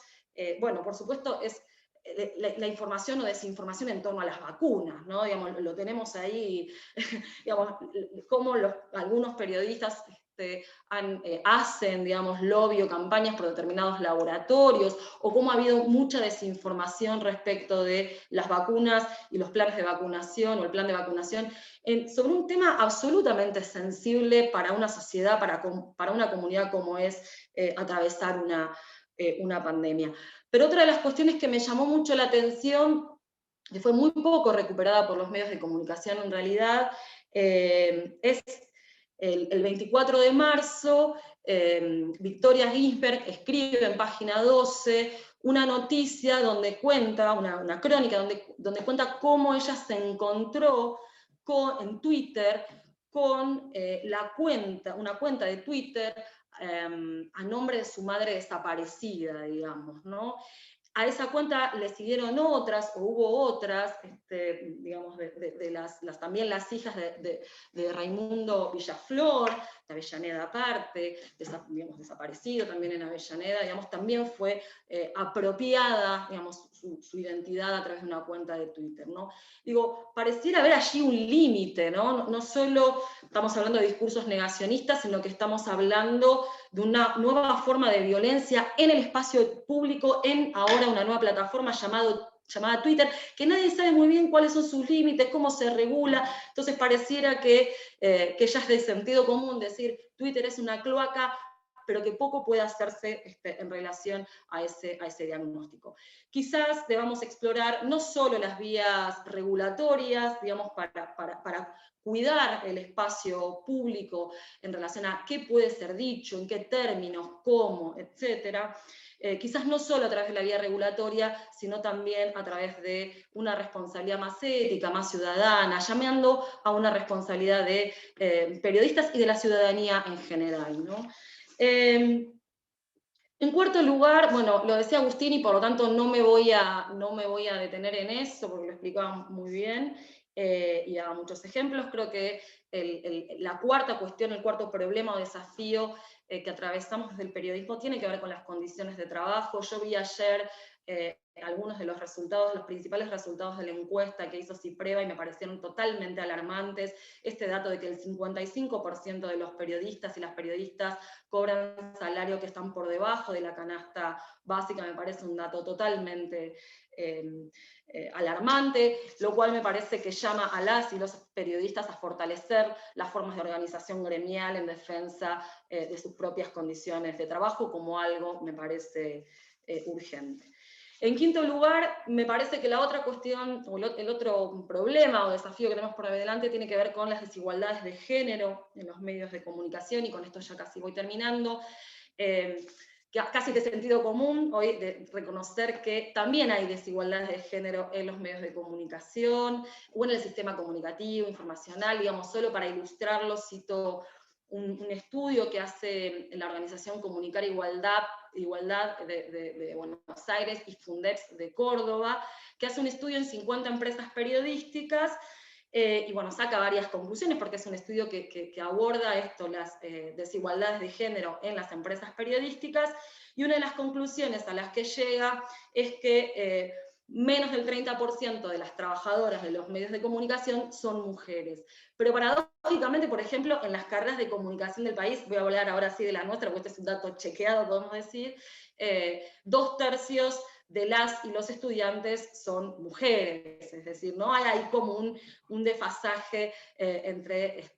bueno, por supuesto, es la información o desinformación en torno a las vacunas, ¿no? Digamos, lo tenemos ahí, digamos, cómo algunos periodistas hacen, digamos, lobby o campañas por determinados laboratorios, o cómo ha habido mucha desinformación respecto de las vacunas y los planes de vacunación, o el plan de vacunación, sobre un tema absolutamente sensible para una sociedad, para una comunidad como es atravesar una pandemia. Pero otra de las cuestiones que me llamó mucho la atención, que fue muy poco recuperada por los medios de comunicación en realidad, es el 24 de marzo, Victoria Ginsberg escribe en página 12 una noticia donde cuenta, una crónica donde cuenta cómo ella se encontró en Twitter con una cuenta de Twitter a nombre de su madre desaparecida, digamos, ¿no? A esa cuenta le siguieron otras, o hubo otras, digamos, también las hijas de Raimundo Villaflor, de Avellaneda aparte, digamos, desaparecido también en Avellaneda, digamos, también fue apropiada, digamos, su identidad a través de una cuenta de Twitter, ¿no? Digo, pareciera haber allí un límite, ¿no? No solo estamos hablando de discursos negacionistas, sino que estamos hablando de una nueva forma de violencia en el espacio público, en ahora una nueva plataforma llamada Twitter, que nadie sabe muy bien cuáles son sus límites, cómo se regula. Entonces pareciera que ya es de sentido común decir Twitter es una cloaca, pero que poco puede hacerse en relación a ese diagnóstico. Quizás debamos explorar no solo las vías regulatorias, digamos, para cuidar el espacio público en relación a qué puede ser dicho, en qué términos, cómo, etc. Quizás no solo a través de la vía regulatoria, sino también a través de una responsabilidad más ética, más ciudadana, llamando a una responsabilidad de periodistas y de la ciudadanía en general, ¿no? En cuarto lugar, bueno, lo decía Agustín y por lo tanto no me voy a detener en eso porque lo explicaba muy bien y daba muchos ejemplos. Creo que la cuarta cuestión, el cuarto problema o desafío que atravesamos desde el periodismo tiene que ver con las condiciones de trabajo. Yo vi ayer algunos de los resultados, los principales resultados de la encuesta que hizo Cipreva y me parecieron totalmente alarmantes. Este dato de que el 55% de los periodistas y las periodistas cobran salario que están por debajo de la canasta básica me parece un dato totalmente alarmante, lo cual me parece que llama a las y los periodistas a fortalecer las formas de organización gremial en defensa de sus propias condiciones de trabajo como algo, me parece, urgente. En quinto lugar, me parece que la otra cuestión, o el otro problema o desafío que tenemos por delante tiene que ver con las desigualdades de género en los medios de comunicación, y con esto ya casi voy terminando. Casi de sentido común hoy de reconocer que también hay desigualdades de género en los medios de comunicación o en el sistema comunicativo, informacional, digamos, solo para ilustrarlo cito un estudio que hace la organización Comunicar Igualdad de Buenos Aires y Fundex de Córdoba, que hace un estudio en 50 empresas periodísticas y bueno, saca varias conclusiones porque es un estudio que aborda esto, las desigualdades de género en las empresas periodísticas, y una de las conclusiones a las que llega es que menos del 30% de las trabajadoras de los medios de comunicación son mujeres. Pero paradójicamente, por ejemplo, en las carreras de comunicación del país, voy a hablar ahora sí de la nuestra, porque este es un dato chequeado, podemos decir, 2/3 de las y los estudiantes son mujeres, es decir, no hay como un desfasaje entre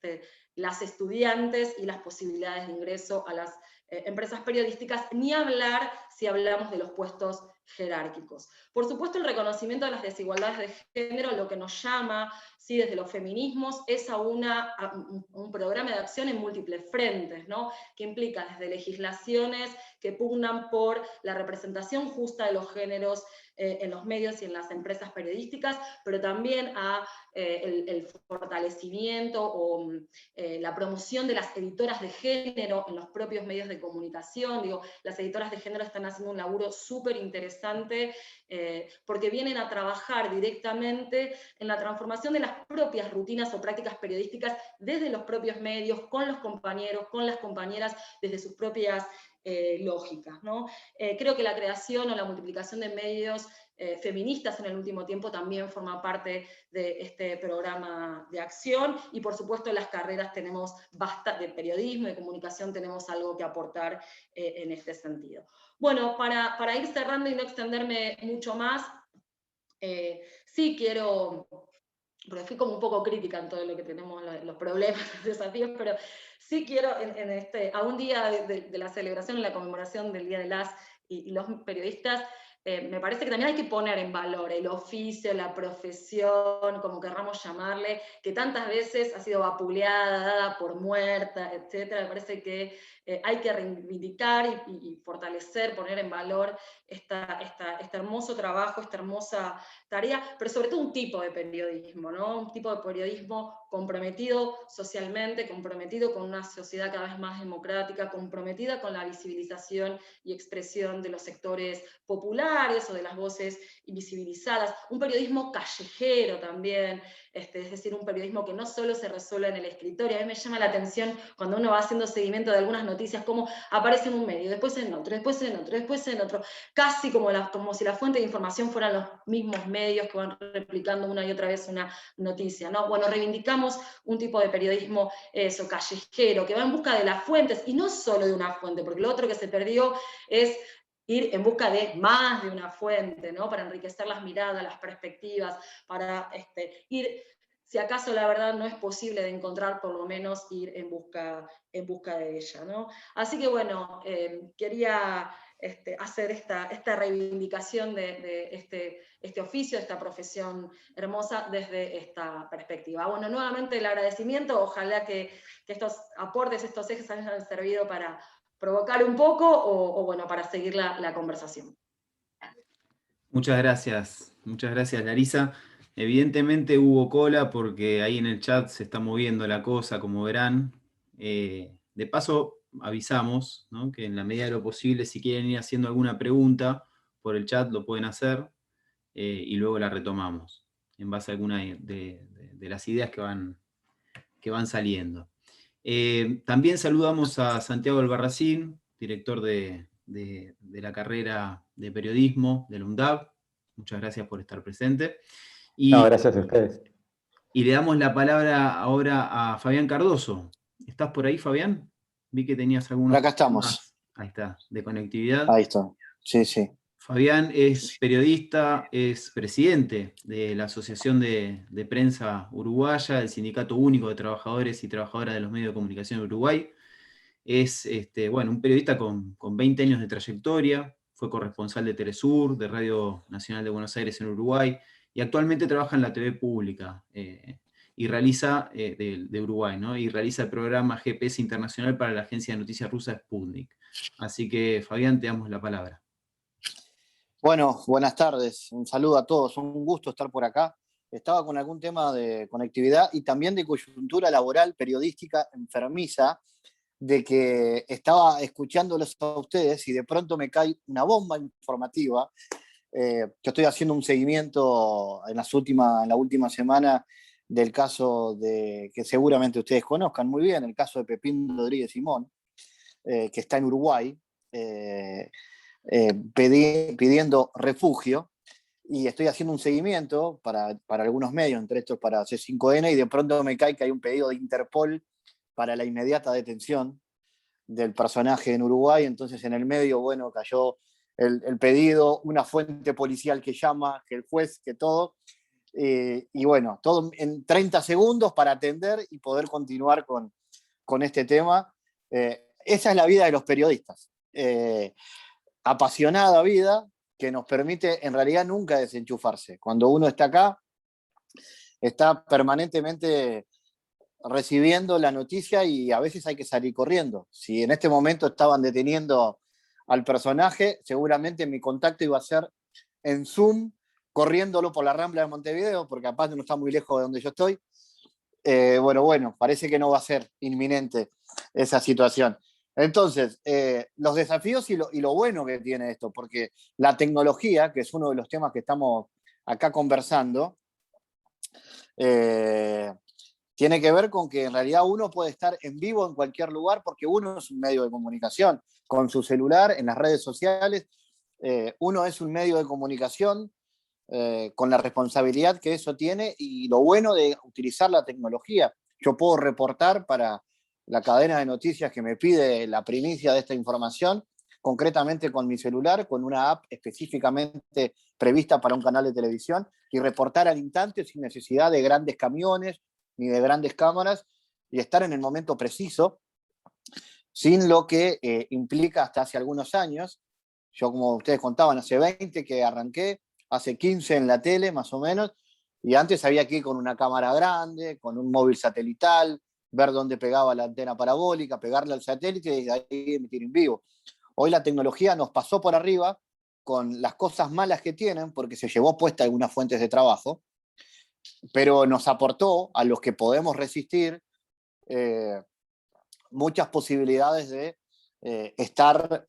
las estudiantes y las posibilidades de ingreso a las empresas periodísticas, ni hablar si hablamos de los puestos jerárquicos. Por supuesto, el reconocimiento de las desigualdades de género lo que nos llama, sí, desde los feminismos, es a un programa de acción en múltiples frentes, ¿no? Que implica desde legislaciones que pugnan por la representación justa de los géneros en los medios y en las empresas periodísticas, pero también a el fortalecimiento o la promoción de las editoras de género en los propios medios de comunicación. Digo, las editoras de género están haciendo un laburo súper interesante porque vienen a trabajar directamente en la transformación de las propias rutinas o prácticas periodísticas desde los propios medios, con los compañeros, con las compañeras, desde sus propias lógicas, ¿no? Creo que la creación o la multiplicación de medios feministas en el último tiempo también forma parte de este programa de acción, y por supuesto en las carreras tenemos bastante, de periodismo, de comunicación, tenemos algo que aportar en este sentido. Bueno, para ir cerrando y no extenderme mucho más, sí quiero, porque fui como un poco crítica en todo lo que tenemos, los problemas, los desafíos, pero sí quiero, a un día de la celebración, en la conmemoración del Día de las y los periodistas, me parece que también hay que poner en valor el oficio, la profesión, como querramos llamarle, que tantas veces ha sido vapuleada, dada por muerta, etc. Me parece que hay que reivindicar y fortalecer, poner en valor este hermoso trabajo, esta hermosa tarea, pero sobre todo un tipo de periodismo, ¿no? Un tipo de periodismo comprometido socialmente, comprometido con una sociedad cada vez más democrática, comprometida con la visibilización y expresión de los sectores populares o de las voces invisibilizadas, un periodismo callejero también, es decir, un periodismo que no solo se resuelve en el escritorio. A mí me llama la atención cuando uno va haciendo seguimiento de algunas noticias, cómo aparece en un medio, después en otro, después en otro, después en otro, casi como si la fuente de información fueran los mismos medios que van replicando una y otra vez una noticia, ¿no? Bueno, reivindicamos un tipo de periodismo, eso, callejero, que va en busca de las fuentes, y no solo de una fuente, porque lo otro que se perdió es ir en busca de más de una fuente, ¿no? Para enriquecer las miradas, las perspectivas, para ir, si acaso la verdad no es posible de encontrar, por lo menos ir en busca de ella, ¿no? Así que bueno, quería hacer esta reivindicación de este oficio, esta profesión hermosa desde esta perspectiva. Bueno, nuevamente el agradecimiento, ojalá que estos aportes, estos ejes hayan servido para provocar un poco o bueno, para seguir la conversación. Muchas gracias Larisa. Evidentemente hubo cola porque ahí en el chat se está moviendo la cosa, como verán. De paso, avisamos, ¿no?, que en la medida de lo posible, si quieren ir haciendo alguna pregunta por el chat, lo pueden hacer y luego la retomamos en base a alguna de las ideas que van saliendo. También saludamos a Santiago Albarracín, director de la carrera de periodismo de la UNDAB. Muchas gracias por estar presente. No, gracias a ustedes. Y le damos la palabra ahora a Fabián Cardoso. ¿Estás por ahí, Fabián? Vi que tenías algunos... Acá estamos. Ahí está, de conectividad. Ahí está, sí, sí. Fabián es periodista, es presidente de la Asociación de Prensa Uruguaya, del Sindicato Único de Trabajadores y Trabajadoras de los Medios de Comunicación de Uruguay. Es un periodista con 20 años de trayectoria, fue corresponsal de Telesur, de Radio Nacional de Buenos Aires en Uruguay, y actualmente trabaja en la TV pública y realiza, de Uruguay, ¿no? Y realiza el programa GPS Internacional para la agencia de noticias rusa Sputnik. Así que, Fabián, te damos la palabra. Bueno, buenas tardes, un saludo a todos, un gusto estar por acá. Estaba con algún tema de conectividad y también de coyuntura laboral, periodística, enfermiza, de que estaba escuchándolos a ustedes y de pronto me cae una bomba informativa. Yo estoy haciendo un seguimiento en la última semana del caso que seguramente ustedes conozcan muy bien, el caso de Pepín Rodríguez Simón, que está en Uruguay, pidiendo refugio, y estoy haciendo un seguimiento para algunos medios, entre estos para C5N, y de pronto me cae que hay un pedido de Interpol para la inmediata detención del personaje en Uruguay. Entonces en el medio, bueno, cayó el pedido, una fuente policial que llama, que el juez, que todo, y bueno, todo en 30 segundos para atender y poder continuar con este tema. Esa es la vida de los periodistas. Apasionada vida que nos permite en realidad nunca desenchufarse. Cuando uno está acá, está permanentemente recibiendo la noticia y a veces hay que salir corriendo. Si en este momento estaban deteniendo al personaje, seguramente mi contacto iba a ser en Zoom, corriéndolo por la Rambla de Montevideo, porque aparte no está muy lejos de donde yo estoy. Bueno, parece que no va a ser inminente esa situación. Entonces, los desafíos y lo bueno que tiene esto, porque la tecnología, que es uno de los temas que estamos acá conversando, tiene que ver con que en realidad uno puede estar en vivo en cualquier lugar porque uno es un medio de comunicación. Con su celular, en las redes sociales, uno es un medio de comunicación con la responsabilidad que eso tiene y lo bueno de utilizar la tecnología. Yo puedo reportar para la cadena de noticias que me pide la primicia de esta información, concretamente con mi celular, con una app específicamente prevista para un canal de televisión, y reportar al instante sin necesidad de grandes camiones ni de grandes cámaras, y estar en el momento preciso, sin lo que implica hasta hace algunos años. Yo, como ustedes contaban, hace 20 que arranqué, hace 15 en la tele más o menos, y antes había que ir con una cámara grande, con un móvil satelital, ver dónde pegaba la antena parabólica, pegarle al satélite y de ahí emitir en vivo. Hoy la tecnología nos pasó por arriba con las cosas malas que tienen, porque se llevó puesta algunas fuentes de trabajo, pero nos aportó a los que podemos resistir muchas posibilidades de estar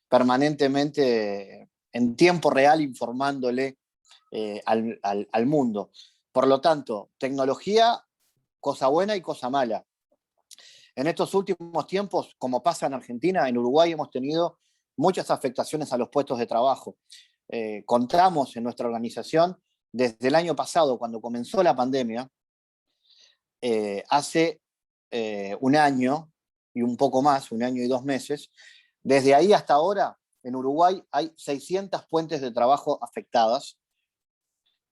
permanentemente en tiempo real informándole al mundo. Por lo tanto, tecnología, cosa buena y cosa mala. En estos últimos tiempos, como pasa en Argentina, en Uruguay hemos tenido muchas afectaciones a los puestos de trabajo. Contamos en nuestra organización desde el año pasado, cuando comenzó la pandemia, hace un año y un poco más, un año y 2 meses, desde ahí hasta ahora, en Uruguay hay 600 fuentes de trabajo afectadas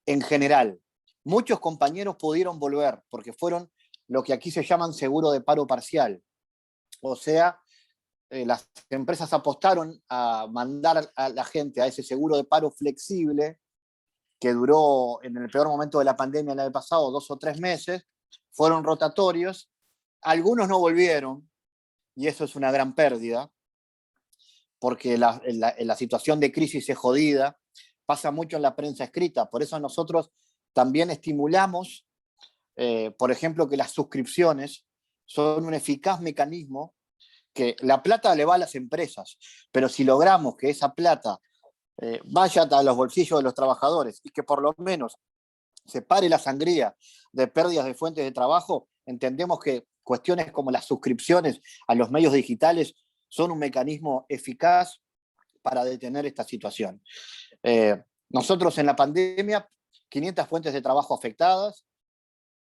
en general. Muchos compañeros pudieron volver porque fueron lo que aquí se llaman seguro de paro parcial. O sea, las empresas apostaron a mandar a la gente a ese seguro de paro flexible que duró en el peor momento de la pandemia el año pasado 2 o 3 meses, fueron rotatorios, algunos no volvieron, y eso es una gran pérdida, porque la situación de crisis es jodida, pasa mucho en la prensa escrita, por eso nosotros también estimulamos, por ejemplo, que las suscripciones son un eficaz mecanismo, que la plata le va a las empresas, pero si logramos que esa plata vaya a los bolsillos de los trabajadores y que por lo menos se pare la sangría de pérdidas de fuentes de trabajo, entendemos que cuestiones como las suscripciones a los medios digitales son un mecanismo eficaz para detener esta situación. Nosotros en la pandemia, 500 fuentes de trabajo afectadas,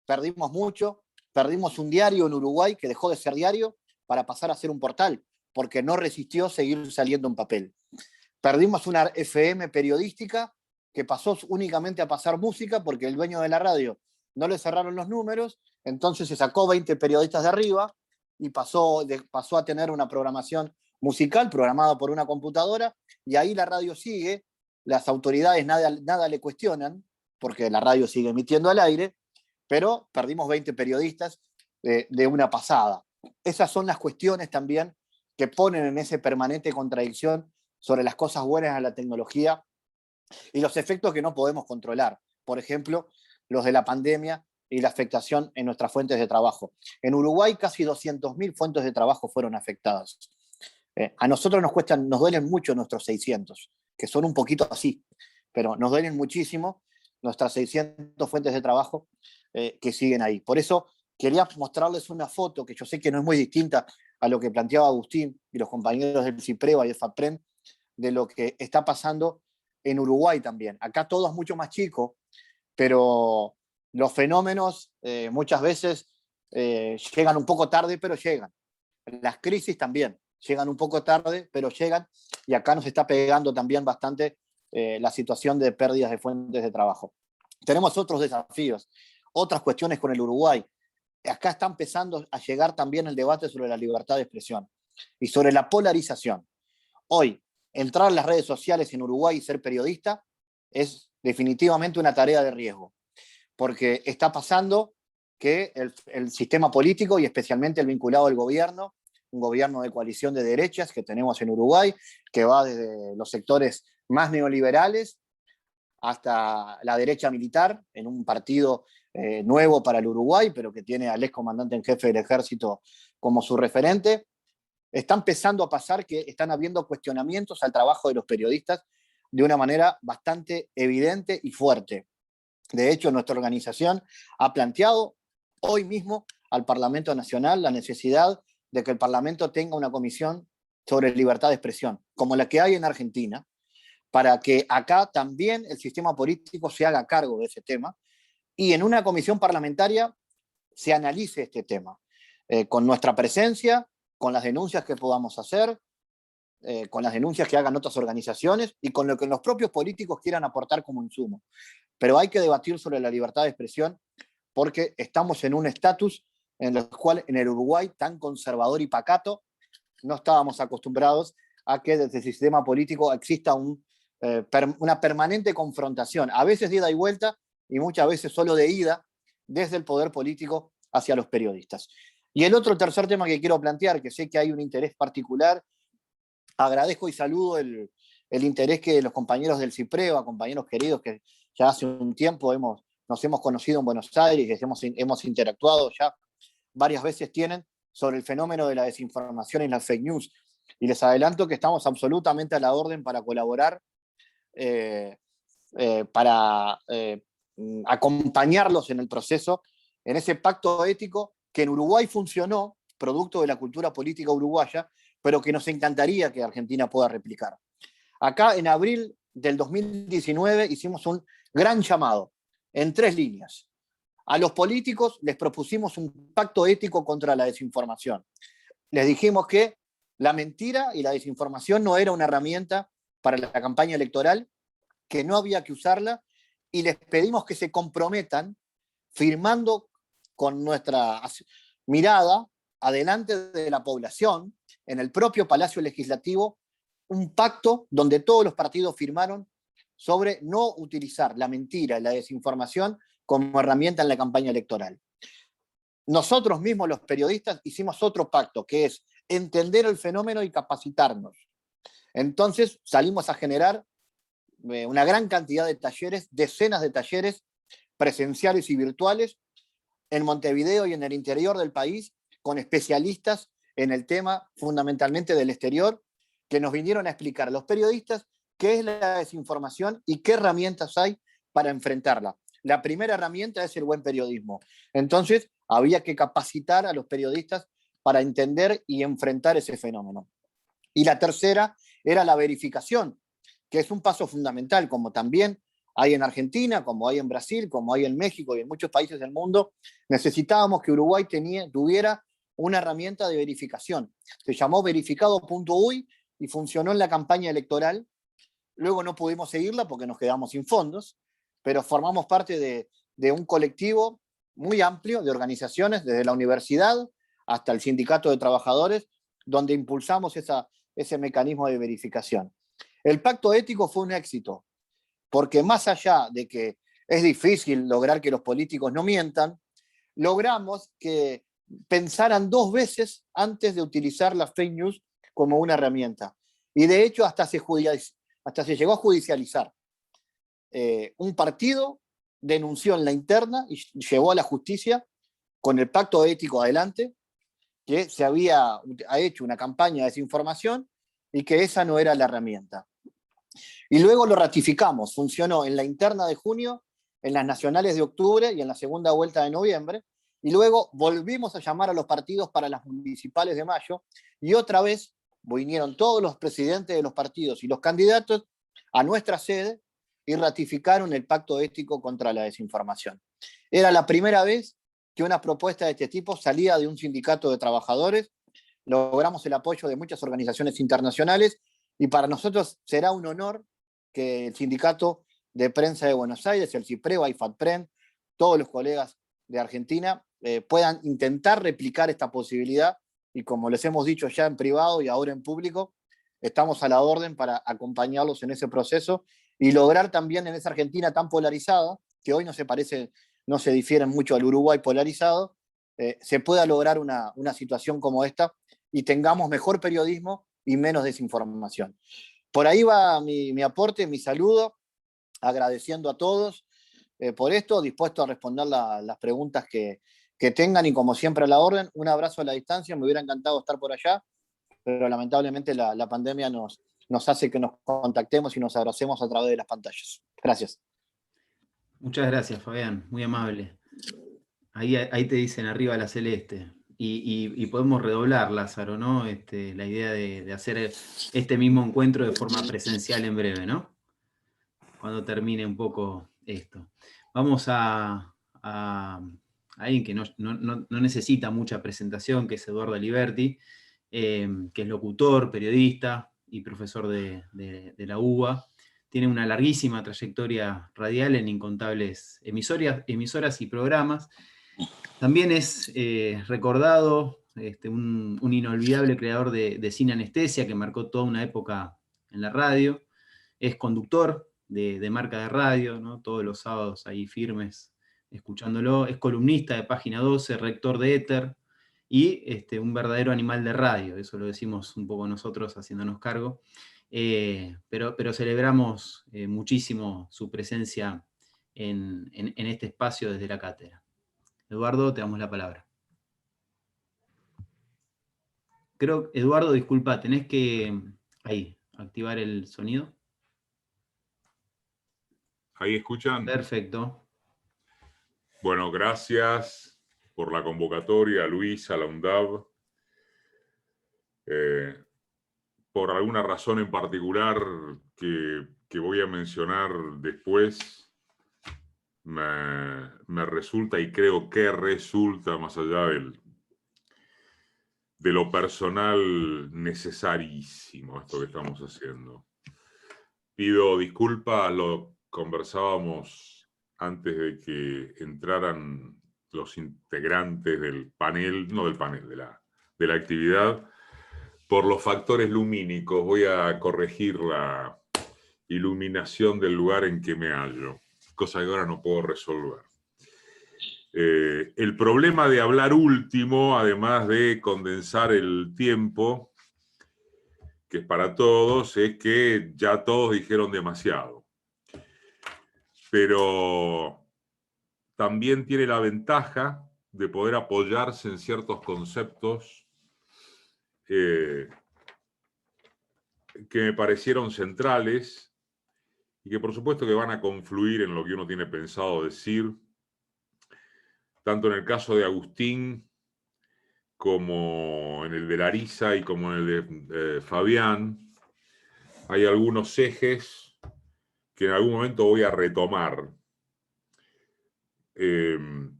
perdimos mucho, perdimos un diario en Uruguay que dejó de ser diario para pasar a ser un portal, porque no resistió seguir saliendo en papel. Perdimos una FM periodística que pasó únicamente a pasar música porque el dueño de la radio no le cerraron los números, entonces se sacó 20 periodistas de arriba y pasó a tener una programación musical programada por una computadora, y ahí la radio sigue, las autoridades nada le cuestionan, porque la radio sigue emitiendo al aire, pero perdimos 20 periodistas de una pasada. Esas son las cuestiones también que ponen en esa permanente contradicción sobre las cosas buenas de la tecnología y los efectos que no podemos controlar. Por ejemplo, los de la pandemia y la afectación en nuestras fuentes de trabajo. En Uruguay casi 200.000 fuentes de trabajo fueron afectadas. A nosotros nos duelen mucho nuestros 600, que son un poquito así, pero nos duelen muchísimo nuestras 600 fuentes de trabajo que siguen ahí. Por eso quería mostrarles una foto que yo sé que no es muy distinta a lo que planteaba Agustín y los compañeros del CIPREVA y del FAPREN, de lo que está pasando en Uruguay también. Acá todo es mucho más chico, pero los fenómenos muchas veces llegan un poco tarde, pero llegan. Las crisis también llegan un poco tarde, pero llegan, y acá nos está pegando también bastante la situación de pérdidas de fuentes de trabajo. Tenemos otros desafíos, otras cuestiones con el Uruguay. Acá está empezando a llegar también el debate sobre la libertad de expresión y sobre la polarización. Hoy, entrar en las redes sociales en Uruguay y ser periodista es definitivamente una tarea de riesgo, porque está pasando que el sistema político, y especialmente el vinculado al gobierno, un gobierno de coalición de derechas que tenemos en Uruguay, que va desde los sectores más neoliberales hasta la derecha militar, en un partido nuevo para el Uruguay, pero que tiene al ex comandante en jefe del ejército como su referente. Está empezando a pasar que están habiendo cuestionamientos al trabajo de los periodistas de una manera bastante evidente y fuerte. De hecho, nuestra organización ha planteado hoy mismo al Parlamento Nacional la necesidad de que el Parlamento tenga una comisión sobre libertad de expresión, como la que hay en Argentina, para que acá también el sistema político se haga cargo de ese tema y en una comisión parlamentaria se analice este tema, con nuestra presencia, con las denuncias que podamos hacer, con las denuncias que hagan otras organizaciones y con lo que los propios políticos quieran aportar como insumo. Pero hay que debatir sobre la libertad de expresión porque estamos en un estatus en el cual en el Uruguay tan conservador y pacato no estábamos acostumbrados a que desde el sistema político exista una permanente confrontación, a veces de ida y vuelta y muchas veces solo de ida, desde el poder político hacia los periodistas. Y el tercer tema que quiero plantear, que sé que hay un interés particular, agradezco y saludo el interés que los compañeros del CIPREVA, compañeros queridos que ya hace un tiempo nos hemos conocido en Buenos Aires, hemos interactuado ya varias veces tienen sobre el fenómeno de la desinformación y las fake news. Y les adelanto que estamos absolutamente a la orden para colaborar, para acompañarlos en el proceso, en ese pacto ético que en Uruguay funcionó, producto de la cultura política uruguaya, pero que nos encantaría que Argentina pueda replicar. Acá en abril del 2019 hicimos un gran llamado en 3 líneas. A los políticos les propusimos un pacto ético contra la desinformación. Les dijimos que la mentira y la desinformación no era una herramienta para la campaña electoral, que no había que usarla, y les pedimos que se comprometan firmando con nuestra mirada adelante de la población, en el propio Palacio Legislativo, un pacto donde todos los partidos firmaron sobre no utilizar la mentira y la desinformación como herramienta en la campaña electoral. Nosotros mismos, los periodistas, hicimos otro pacto, que es entender el fenómeno y capacitarnos. Entonces salimos a generar una gran cantidad de talleres, decenas de talleres presenciales y virtuales en Montevideo y en el interior del país, con especialistas en el tema, fundamentalmente del exterior, que nos vinieron a explicar a los periodistas qué es la desinformación y qué herramientas hay para enfrentarla. La primera herramienta es el buen periodismo. Entonces, había que capacitar a los periodistas para entender y enfrentar ese fenómeno. Y la tercera era la verificación, que es un paso fundamental, como también hay en Argentina, como hay en Brasil, como hay en México y en muchos países del mundo. Necesitábamos que Uruguay tuviera una herramienta de verificación. Se llamó verificado.uy y funcionó en la campaña electoral. Luego no pudimos seguirla porque nos quedamos sin fondos, pero formamos parte de un colectivo muy amplio de organizaciones, desde la universidad hasta el sindicato de trabajadores, donde impulsamos ese mecanismo de verificación. El pacto ético fue un éxito, porque más allá de que es difícil lograr que los políticos no mientan, logramos que pensaran 2 veces antes de utilizar las fake news como una herramienta. Y de hecho hasta se llegó a judicializar. Un partido denunció en la interna y llevó a la justicia con el pacto ético adelante que se había hecho una campaña de desinformación y que esa no era la herramienta. Y luego lo ratificamos, funcionó en la interna de junio en las nacionales de octubre y en la segunda vuelta de noviembre, y luego volvimos a llamar a los partidos para las municipales de mayo, y otra vez vinieron todos los presidentes de los partidos y los candidatos a nuestra sede y ratificaron el pacto ético contra la desinformación. Era la primera vez que una propuesta de este tipo salía de un sindicato de trabajadores. Logramos el apoyo de muchas organizaciones internacionales y para nosotros será un honor que el Sindicato de Prensa de Buenos Aires, el CIPREVA y FATPREN, todos los colegas de Argentina puedan intentar replicar esta posibilidad, y como les hemos dicho ya en privado y ahora en público, estamos a la orden para acompañarlos en ese proceso y lograr también en esa Argentina tan polarizada, que hoy no se difiere mucho al Uruguay polarizado, se pueda lograr una situación como esta y tengamos mejor periodismo y menos desinformación. Por ahí va mi aporte, mi saludo, agradeciendo a todos por esto, dispuesto a responder las preguntas que tengan, y como siempre a la orden. Un abrazo a la distancia, me hubiera encantado estar por allá, pero lamentablemente la pandemia nos hace que nos contactemos y nos abracemos a través de las pantallas. Gracias. Muchas gracias, Fabián, muy amable. Ahí te dicen arriba la celeste. Y podemos redoblar, Lázaro, ¿no? La idea de hacer este mismo encuentro de forma presencial en breve, ¿no? Cuando termine un poco esto. Vamos a alguien que no necesita mucha presentación, que es Eduardo Aliberti, que es locutor, periodista y profesor de la UBA. Tiene una larguísima trayectoria radial en incontables emisoras y programas. También es recordado un inolvidable creador de Cine Anestesia, que marcó toda una época en la radio. Es conductor de Marca de Radio, ¿no? Todos los sábados ahí firmes escuchándolo. Es columnista de Página 12, rector de Éter, y un verdadero animal de radio. Eso lo decimos un poco nosotros haciéndonos cargo. Pero celebramos muchísimo su presencia en este espacio desde la cátedra. Eduardo, te damos la palabra. Eduardo, disculpa, tenés que activar el sonido. ¿Ahí escuchan? Perfecto. Bueno, gracias por la convocatoria, Luis, a la UNDAV. Por alguna razón en particular que voy a mencionar después, me resulta, y creo que resulta, más allá de lo personal, necesarísimo esto que estamos haciendo. Pido disculpas, lo conversábamos antes de que entraran los integrantes del panel, no del panel, de la actividad, por los factores lumínicos. Voy a corregir la iluminación del lugar en que me hallo, cosa que ahora no puedo resolver. El problema de hablar último, además de condensar el tiempo, que es para todos, es que ya todos dijeron demasiado. Pero también tiene la ventaja de poder apoyarse en ciertos conceptos que me parecieron centrales y que por supuesto que van a confluir en lo que uno tiene pensado decir, tanto en el caso de Agustín como en el de Larisa y como en el de Fabián. Hay algunos ejes que en algún momento voy a retomar.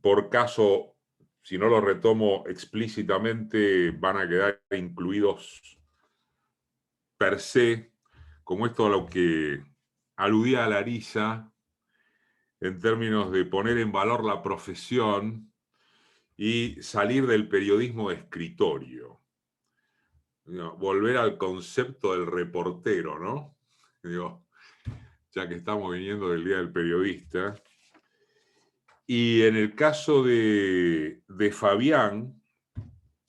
Por caso, si no los retomo explícitamente, van a quedar incluidos per se, como esto a lo que aludía a Larisa, en términos de poner en valor la profesión y salir del periodismo de escritorio. Volver al concepto del reportero, ¿no? Digo, ya que estamos viniendo del Día del Periodista. Y en el caso de Fabián,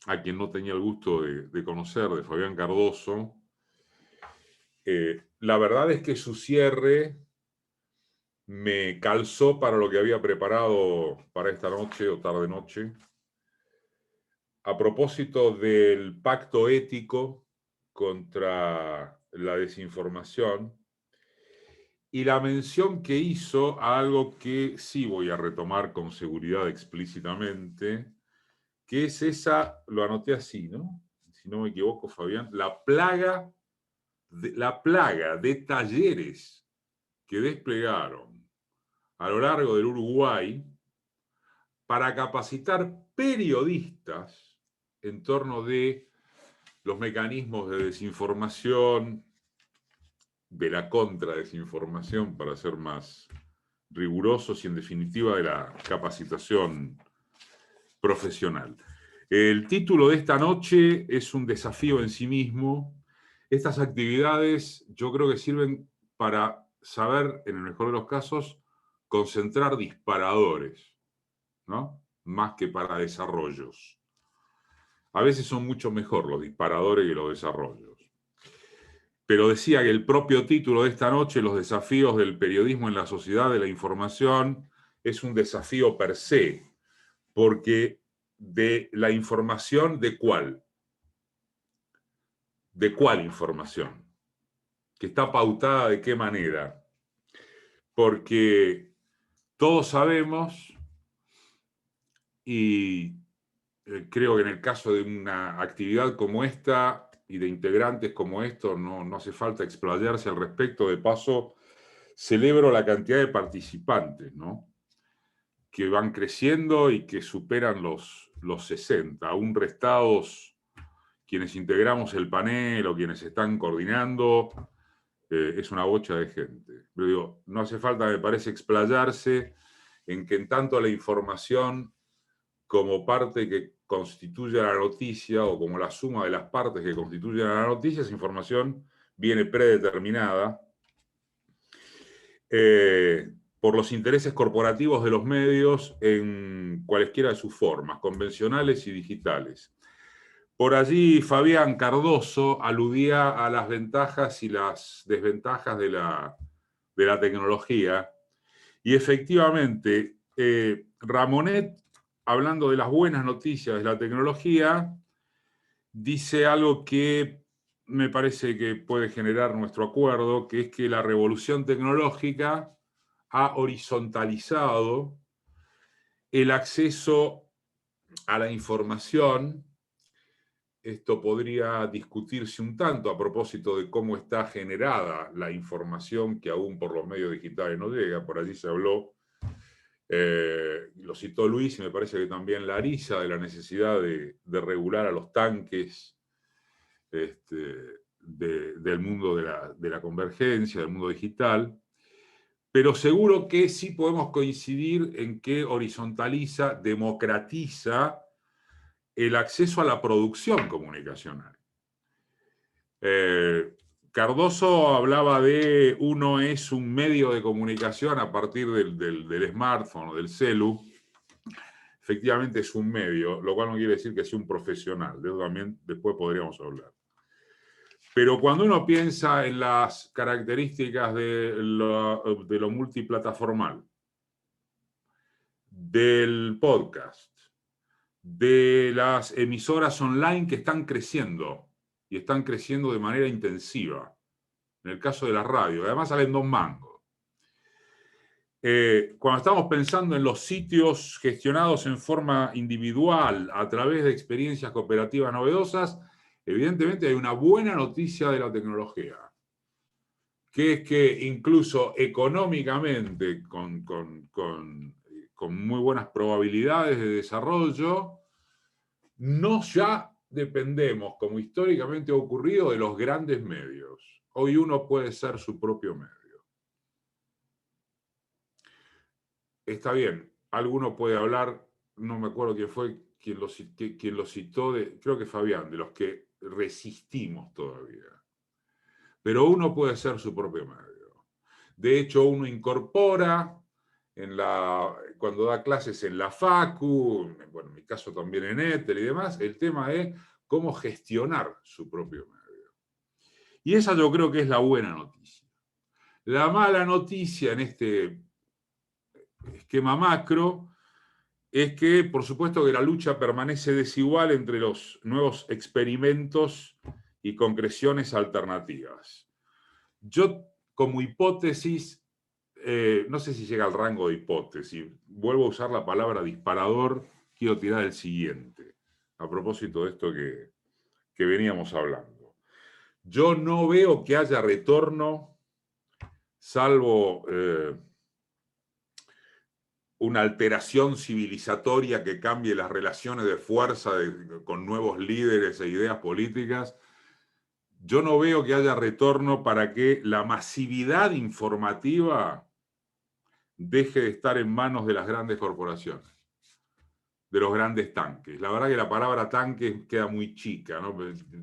a quien no tenía el gusto de conocer, de Fabián Cardoso, la verdad es que su cierre me calzó para lo que había preparado para esta noche o tarde-noche, a propósito del pacto ético contra la desinformación y la mención que hizo a algo que sí voy a retomar con seguridad explícitamente, que es esa, lo anoté así, ¿no? Si no me equivoco, Fabián, la plaga de talleres que desplegaron a lo largo del Uruguay para capacitar periodistas en torno de los mecanismos de desinformación, de la contradesinformación, para ser más rigurosos, y en definitiva de la capacitación profesional. El título de esta noche es un desafío en sí mismo. Estas actividades yo creo que sirven para saber, en el mejor de los casos, concentrar disparadores, ¿no? Más que para desarrollos. A veces son mucho mejor los disparadores que los desarrollos. Pero decía que el propio título de esta noche, Los desafíos del periodismo en la sociedad de la información, es un desafío per se, porque de la información, ¿de cuál? ¿De cuál información? ¿Que está pautada de qué manera? Porque todos sabemos, y creo que en el caso de una actividad como esta y de integrantes como estos, no hace falta explayarse al respecto. De paso, celebro la cantidad de participantes, ¿no?, que van creciendo y que superan los 60, aún restados quienes integramos el panel o quienes están coordinando. Es una bocha de gente. Pero digo, no hace falta, me parece, explayarse en que en tanto la información como parte que constituye la noticia, o como la suma de las partes que constituyen la noticia, esa información viene predeterminada por los intereses corporativos de los medios en cualesquiera de sus formas, convencionales y digitales. Por allí Fabián Cardoso aludía a las ventajas y las desventajas de la tecnología, y efectivamente Ramonet, hablando de las buenas noticias de la tecnología, dice algo que me parece que puede generar nuestro acuerdo, que es que la revolución tecnológica ha horizontalizado el acceso a la información. Esto podría discutirse un tanto a propósito de cómo está generada la información que aún por los medios digitales no llega. Por allí se habló, lo citó Luis, y me parece que también Larisa, de la necesidad de regular a los tanques del mundo de la convergencia, del mundo digital. Pero seguro que sí podemos coincidir en que horizontaliza, democratiza el acceso a la producción comunicacional. Cardoso hablaba de uno es un medio de comunicación a partir del smartphone o del celu. Efectivamente es un medio, lo cual no quiere decir que sea un profesional. De eso también después podríamos hablar. Pero cuando uno piensa en las características de lo multiplataformal, del podcast, de las emisoras online que están creciendo, y están creciendo de manera intensiva, en el caso de la radio, además salen 2 mangos. Cuando estamos pensando en los sitios gestionados en forma individual a través de experiencias cooperativas novedosas, evidentemente hay una buena noticia de la tecnología, que es que incluso económicamente, con muy buenas probabilidades de desarrollo, no ya dependemos, como históricamente ha ocurrido, de los grandes medios. Hoy uno puede ser su propio medio. Está bien, alguno puede hablar, no me acuerdo quién fue quien lo citó, creo que Fabián, de los que resistimos todavía. Pero uno puede ser su propio medio. De hecho, uno incorpora cuando da clases en la Facu, bueno, en mi caso también en ETEL y demás, el tema es cómo gestionar su propio medio. Y esa yo creo que es la buena noticia. La mala noticia en este esquema macro es que, por supuesto, que la lucha permanece desigual entre los nuevos experimentos y concreciones alternativas. Yo, como hipótesis, no sé si llega al rango de hipótesis. Vuelvo a usar la palabra disparador, quiero tirar el siguiente, a propósito de esto que veníamos hablando. Yo no veo que haya retorno, salvo una alteración civilizatoria que cambie las relaciones de fuerza con nuevos líderes e ideas políticas. Yo no veo que haya retorno para que la masividad informativa deje de estar en manos de las grandes corporaciones, de los grandes tanques. La verdad que la palabra tanque queda muy chica, ¿no?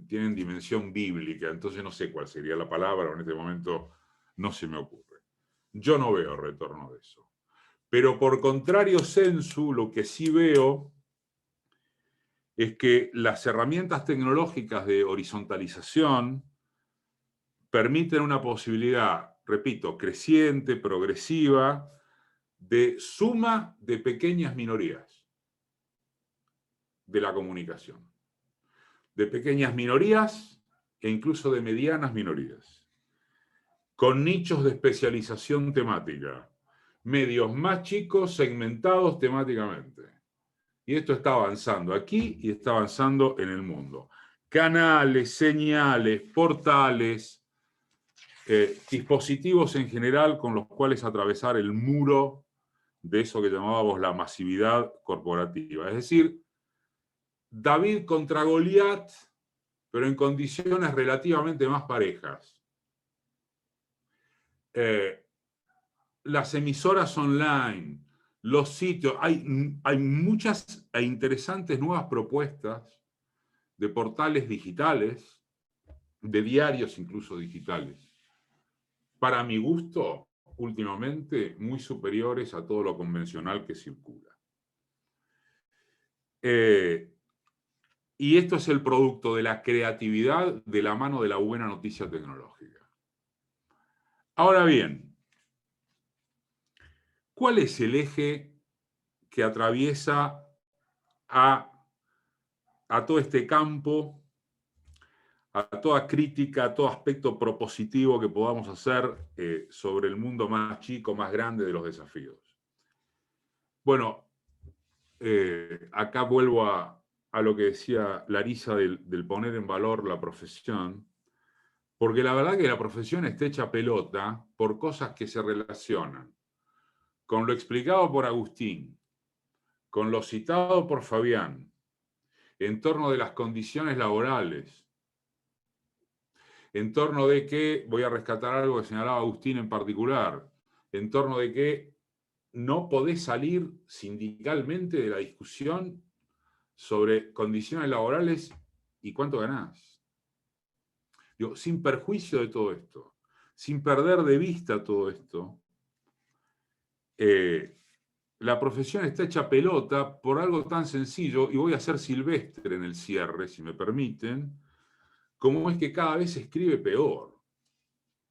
Tienen dimensión bíblica, entonces no sé cuál sería la palabra, en este momento no se me ocurre. Yo no veo retorno de eso. Pero por contrario sensu, lo que sí veo es que las herramientas tecnológicas de horizontalización permiten una posibilidad, repito, creciente, progresiva, de suma de pequeñas minorías de la comunicación. De pequeñas minorías e incluso de medianas minorías. Con nichos de especialización temática. Medios más chicos segmentados temáticamente. Y esto está avanzando aquí y está avanzando en el mundo. Canales, señales, portales, dispositivos en general con los cuales atravesar el muro de eso que llamábamos la masividad corporativa. Es decir, David contra Goliat, pero en condiciones relativamente más parejas. Las emisoras online, los sitios, hay muchas e interesantes nuevas propuestas de portales digitales, de diarios incluso digitales. Para mi gusto, últimamente, muy superiores a todo lo convencional que circula. Y esto es el producto de la creatividad de la mano de la buena noticia tecnológica. Ahora bien, ¿cuál es el eje que atraviesa a todo este campo, a toda crítica, a todo aspecto propositivo que podamos hacer sobre el mundo más chico, más grande de los desafíos? Bueno, acá vuelvo a lo que decía Larisa del poner en valor la profesión, porque la verdad que la profesión está hecha pelota por cosas que se relacionan con lo explicado por Agustín, con lo citado por Fabián, en torno de las condiciones laborales, en torno de que, voy a rescatar algo que señalaba Agustín en particular, en torno de que no podés salir sindicalmente de la discusión sobre condiciones laborales y cuánto ganás. Digo, sin perjuicio de todo esto, sin perder de vista todo esto, la profesión está hecha pelota por algo tan sencillo, y voy a ser silvestre en el cierre, si me permiten, como es que cada vez se escribe peor,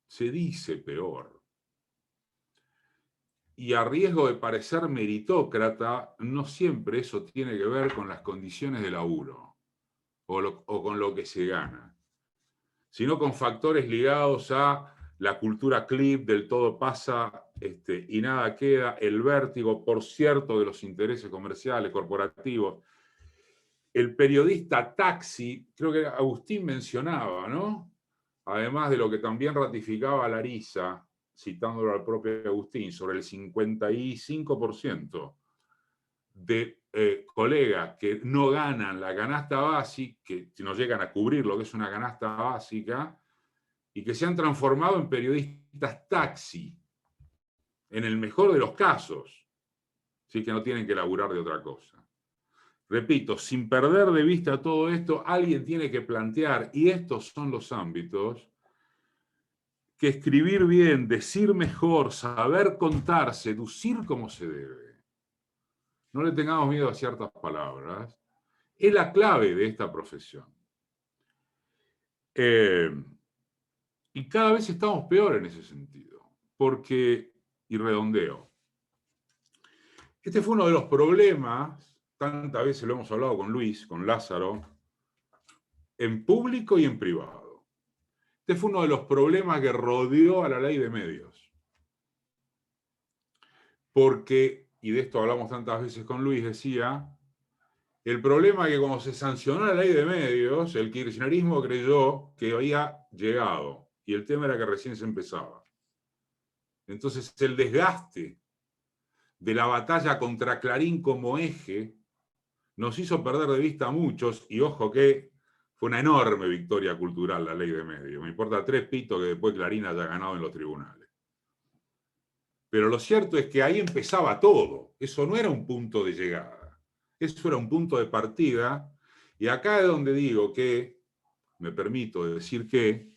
se dice peor. Y a riesgo de parecer meritócrata, no siempre eso tiene que ver con las condiciones de laburo o con lo que se gana, sino con factores ligados a la cultura clip del todo pasa y nada queda, el vértigo, por cierto, de los intereses comerciales, corporativos. El periodista taxi, creo que Agustín mencionaba, ¿no? Además de lo que también ratificaba Larisa, citándolo al propio Agustín, sobre el 55% de colegas que no ganan la canasta básica, que no llegan a cubrir lo que es una canasta básica, y que se han transformado en periodistas taxi, en el mejor de los casos, ¿sí? Que no tienen que laburar de otra cosa. Repito, sin perder de vista todo esto, alguien tiene que plantear, y estos son los ámbitos, que escribir bien, decir mejor, saber contar, seducir como se debe, no le tengamos miedo a ciertas palabras, es la clave de esta profesión. Y cada vez estamos peor en ese sentido, porque, y redondeo, este fue uno de los problemas, tantas veces lo hemos hablado con Luis, con Lázaro, en público y en privado. Este fue uno de los problemas que rodeó a la ley de medios. porque, y de esto hablamos tantas veces con Luis, decía, el problema es que cuando se sancionó la ley de medios, el kirchnerismo creyó que había llegado, y el tema era que recién se empezaba. Entonces el desgaste de la batalla contra Clarín como eje nos hizo perder de vista a muchos, y ojo que fue una enorme victoria cultural la ley de medios. Me importa 3 pitos que después Clarín haya ganado en los tribunales. Pero lo cierto es que ahí empezaba todo. Eso no era un punto de llegada. Eso era un punto de partida. Y acá es donde digo que, me permito decir que,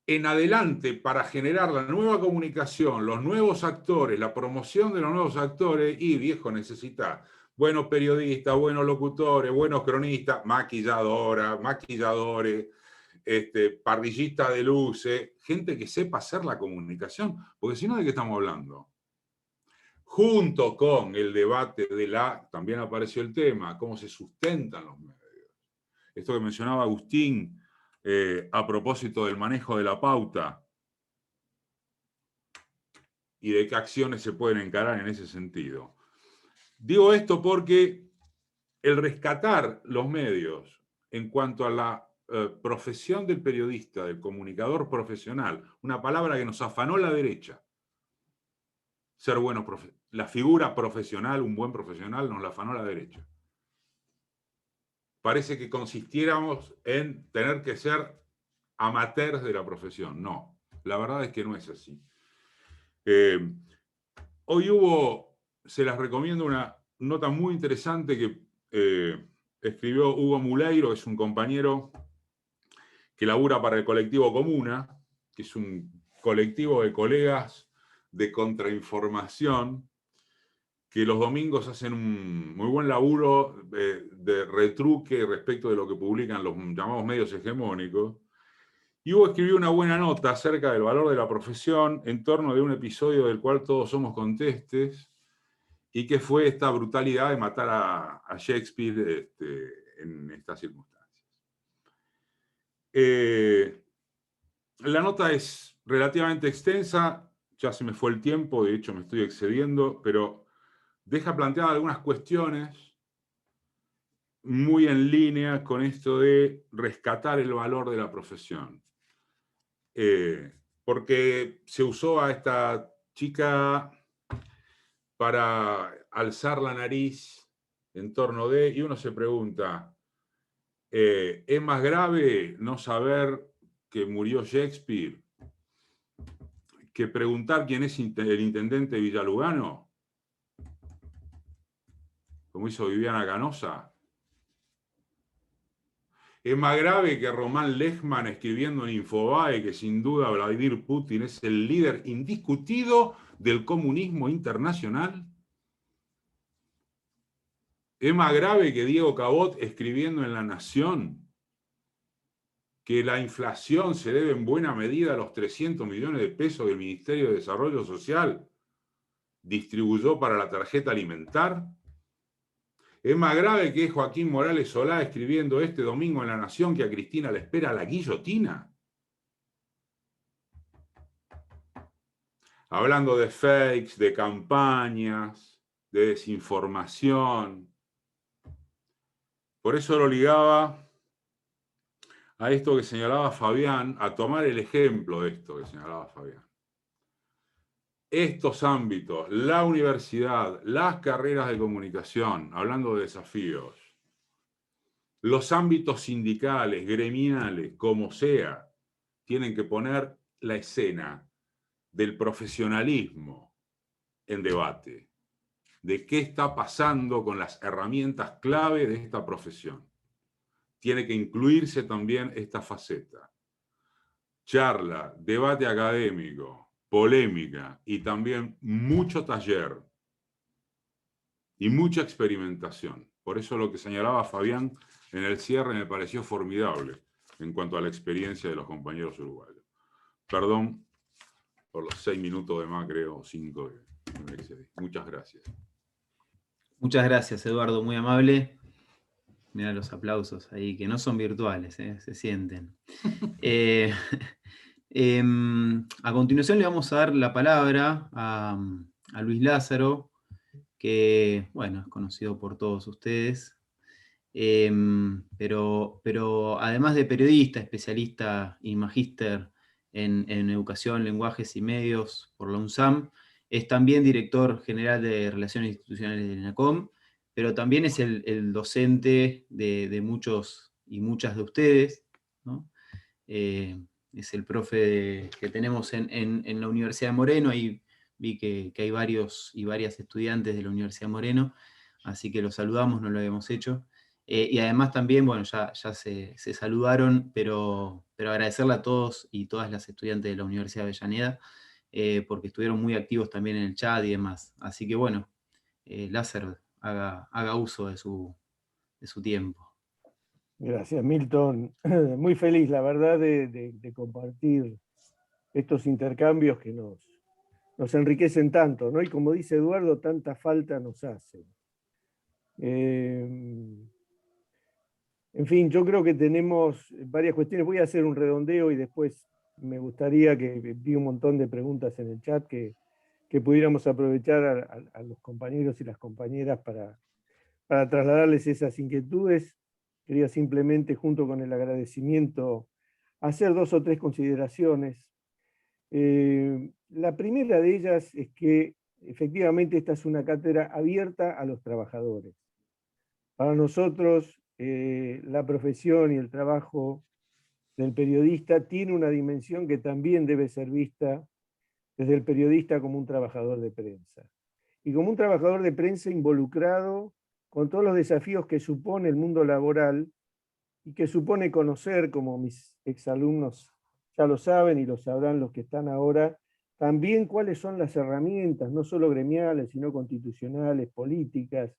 en adelante, para generar la nueva comunicación, los nuevos actores, la promoción de los nuevos actores, y viejo necesita buenos periodistas, buenos locutores, buenos cronistas, maquilladores, parrillistas de luces, gente que sepa hacer la comunicación, porque si no, ¿de qué estamos hablando? Junto con el debate también apareció el tema, cómo se sustentan los medios. Esto que mencionaba Agustín, a propósito del manejo de la pauta y de qué acciones se pueden encarar en ese sentido. Digo esto porque el rescatar los medios en cuanto a la profesión del periodista, del comunicador profesional, una palabra que nos afanó la derecha, ser buenos, la figura profesional, un buen profesional, nos la afanó la derecha. Parece que consistiéramos en tener que ser amateurs de la profesión. No, la verdad es que no es así. Hoy se las recomiendo una nota muy interesante que escribió Hugo Muleiro, que es un compañero que labura para el colectivo Comuna, que es un colectivo de colegas de contrainformación, que los domingos hacen un muy buen laburo de retruque respecto de lo que publican los llamados medios hegemónicos. Y Hugo escribió una buena nota acerca del valor de la profesión en torno de un episodio del cual todos somos contestes, y que fue esta brutalidad de matar a Shakespeare en estas circunstancias. La nota es relativamente extensa, ya se me fue el tiempo, de hecho me estoy excediendo, pero deja planteadas algunas cuestiones muy en línea con esto de rescatar el valor de la profesión. Porque se usó a esta chica para alzar la nariz en torno de, y uno se pregunta, ¿es más grave no saber que murió Shakespeare que preguntar quién es el intendente Villalugano? Como hizo Viviana Canosa. Es más grave que Román Lechman escribiendo en Infobae que sin duda Vladimir Putin es el líder indiscutido del comunismo internacional. Es más grave que Diego Cabot escribiendo en La Nación que la inflación se debe en buena medida a los 300 millones de pesos que el Ministerio de Desarrollo Social distribuyó para la tarjeta alimentar. Es más grave que Joaquín Morales Solá escribiendo este domingo en La Nación que a Cristina le espera la guillotina. Hablando de fakes, de campañas, de desinformación. Por eso lo ligaba a esto que señalaba Fabián, a tomar el ejemplo de esto que señalaba Fabián. Estos ámbitos, la universidad, las carreras de comunicación, hablando de desafíos, los ámbitos sindicales, gremiales, como sea, tienen que poner la escena del profesionalismo en debate, de qué está pasando con las herramientas clave de esta profesión. Tiene que incluirse también esta faceta. Charla, debate académico, polémica y también mucho taller y mucha experimentación. Por eso lo que señalaba Fabián en el cierre me pareció formidable en cuanto a la experiencia de los compañeros uruguayos. Perdón por los 6 minutos de más, creo, 5 que me excedí. Muchas gracias. Muchas gracias, Eduardo, muy amable. Mira los aplausos ahí, que no son virtuales, se sienten. A continuación le vamos a dar la palabra a Luis Lázaro, que, bueno, es conocido por todos ustedes, pero además de periodista, especialista y magíster en educación, lenguajes y medios por la UNSAM, es también director general de Relaciones Institucionales del ENACOM, pero también es el docente de muchos y muchas de ustedes, ¿no? Es el profe que tenemos en la Universidad de Moreno, ahí vi que hay varios y varias estudiantes de la Universidad de Moreno, así que los saludamos, no lo habíamos hecho. Y además también, bueno, ya se saludaron, pero agradecerle a todos y todas las estudiantes de la Universidad de Avellaneda, porque estuvieron muy activos también en el chat y demás. Así que bueno, Lázaro, haga uso de su tiempo. Gracias, Milton. Muy feliz, la verdad, de compartir estos intercambios que nos enriquecen tanto, ¿no? Y como dice Eduardo, tanta falta nos hacen. En fin, yo creo que tenemos varias cuestiones. Voy a hacer un redondeo y después me gustaría que vi un montón de preguntas en el chat que pudiéramos aprovechar a los compañeros y las compañeras para trasladarles esas inquietudes. Quería simplemente, junto con el agradecimiento, hacer 2 o 3 consideraciones. La primera de ellas es que efectivamente esta es una cátedra abierta a los trabajadores. Para nosotros, la profesión y el trabajo del periodista tiene una dimensión que también debe ser vista desde el periodista como un trabajador de prensa. Y como un trabajador de prensa involucrado con todos los desafíos que supone el mundo laboral y que supone conocer, como mis exalumnos ya lo saben y lo sabrán los que están ahora, también cuáles son las herramientas, no solo gremiales, sino constitucionales, políticas,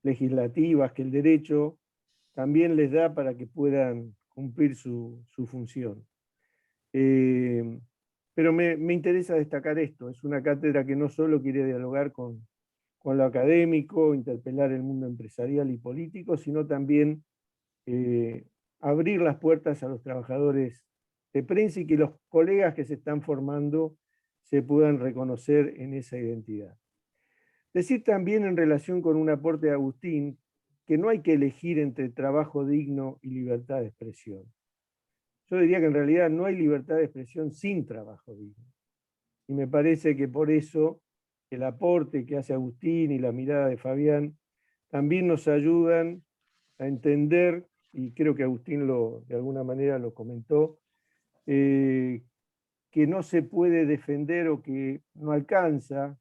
legislativas, que el derecho también les da para que puedan cumplir su función. Pero me interesa destacar esto, es una cátedra que no solo quiere dialogar con lo académico, interpelar el mundo empresarial y político, sino también abrir las puertas a los trabajadores de prensa y que los colegas que se están formando se puedan reconocer en esa identidad. Decir también en relación con un aporte de Agustín, que no hay que elegir entre trabajo digno y libertad de expresión. Yo diría que en realidad no hay libertad de expresión sin trabajo digno. Y me parece que por eso el aporte que hace Agustín y la mirada de Fabián también nos ayudan a entender, y creo que Agustín de alguna manera lo comentó, que no se puede defender o que no alcanza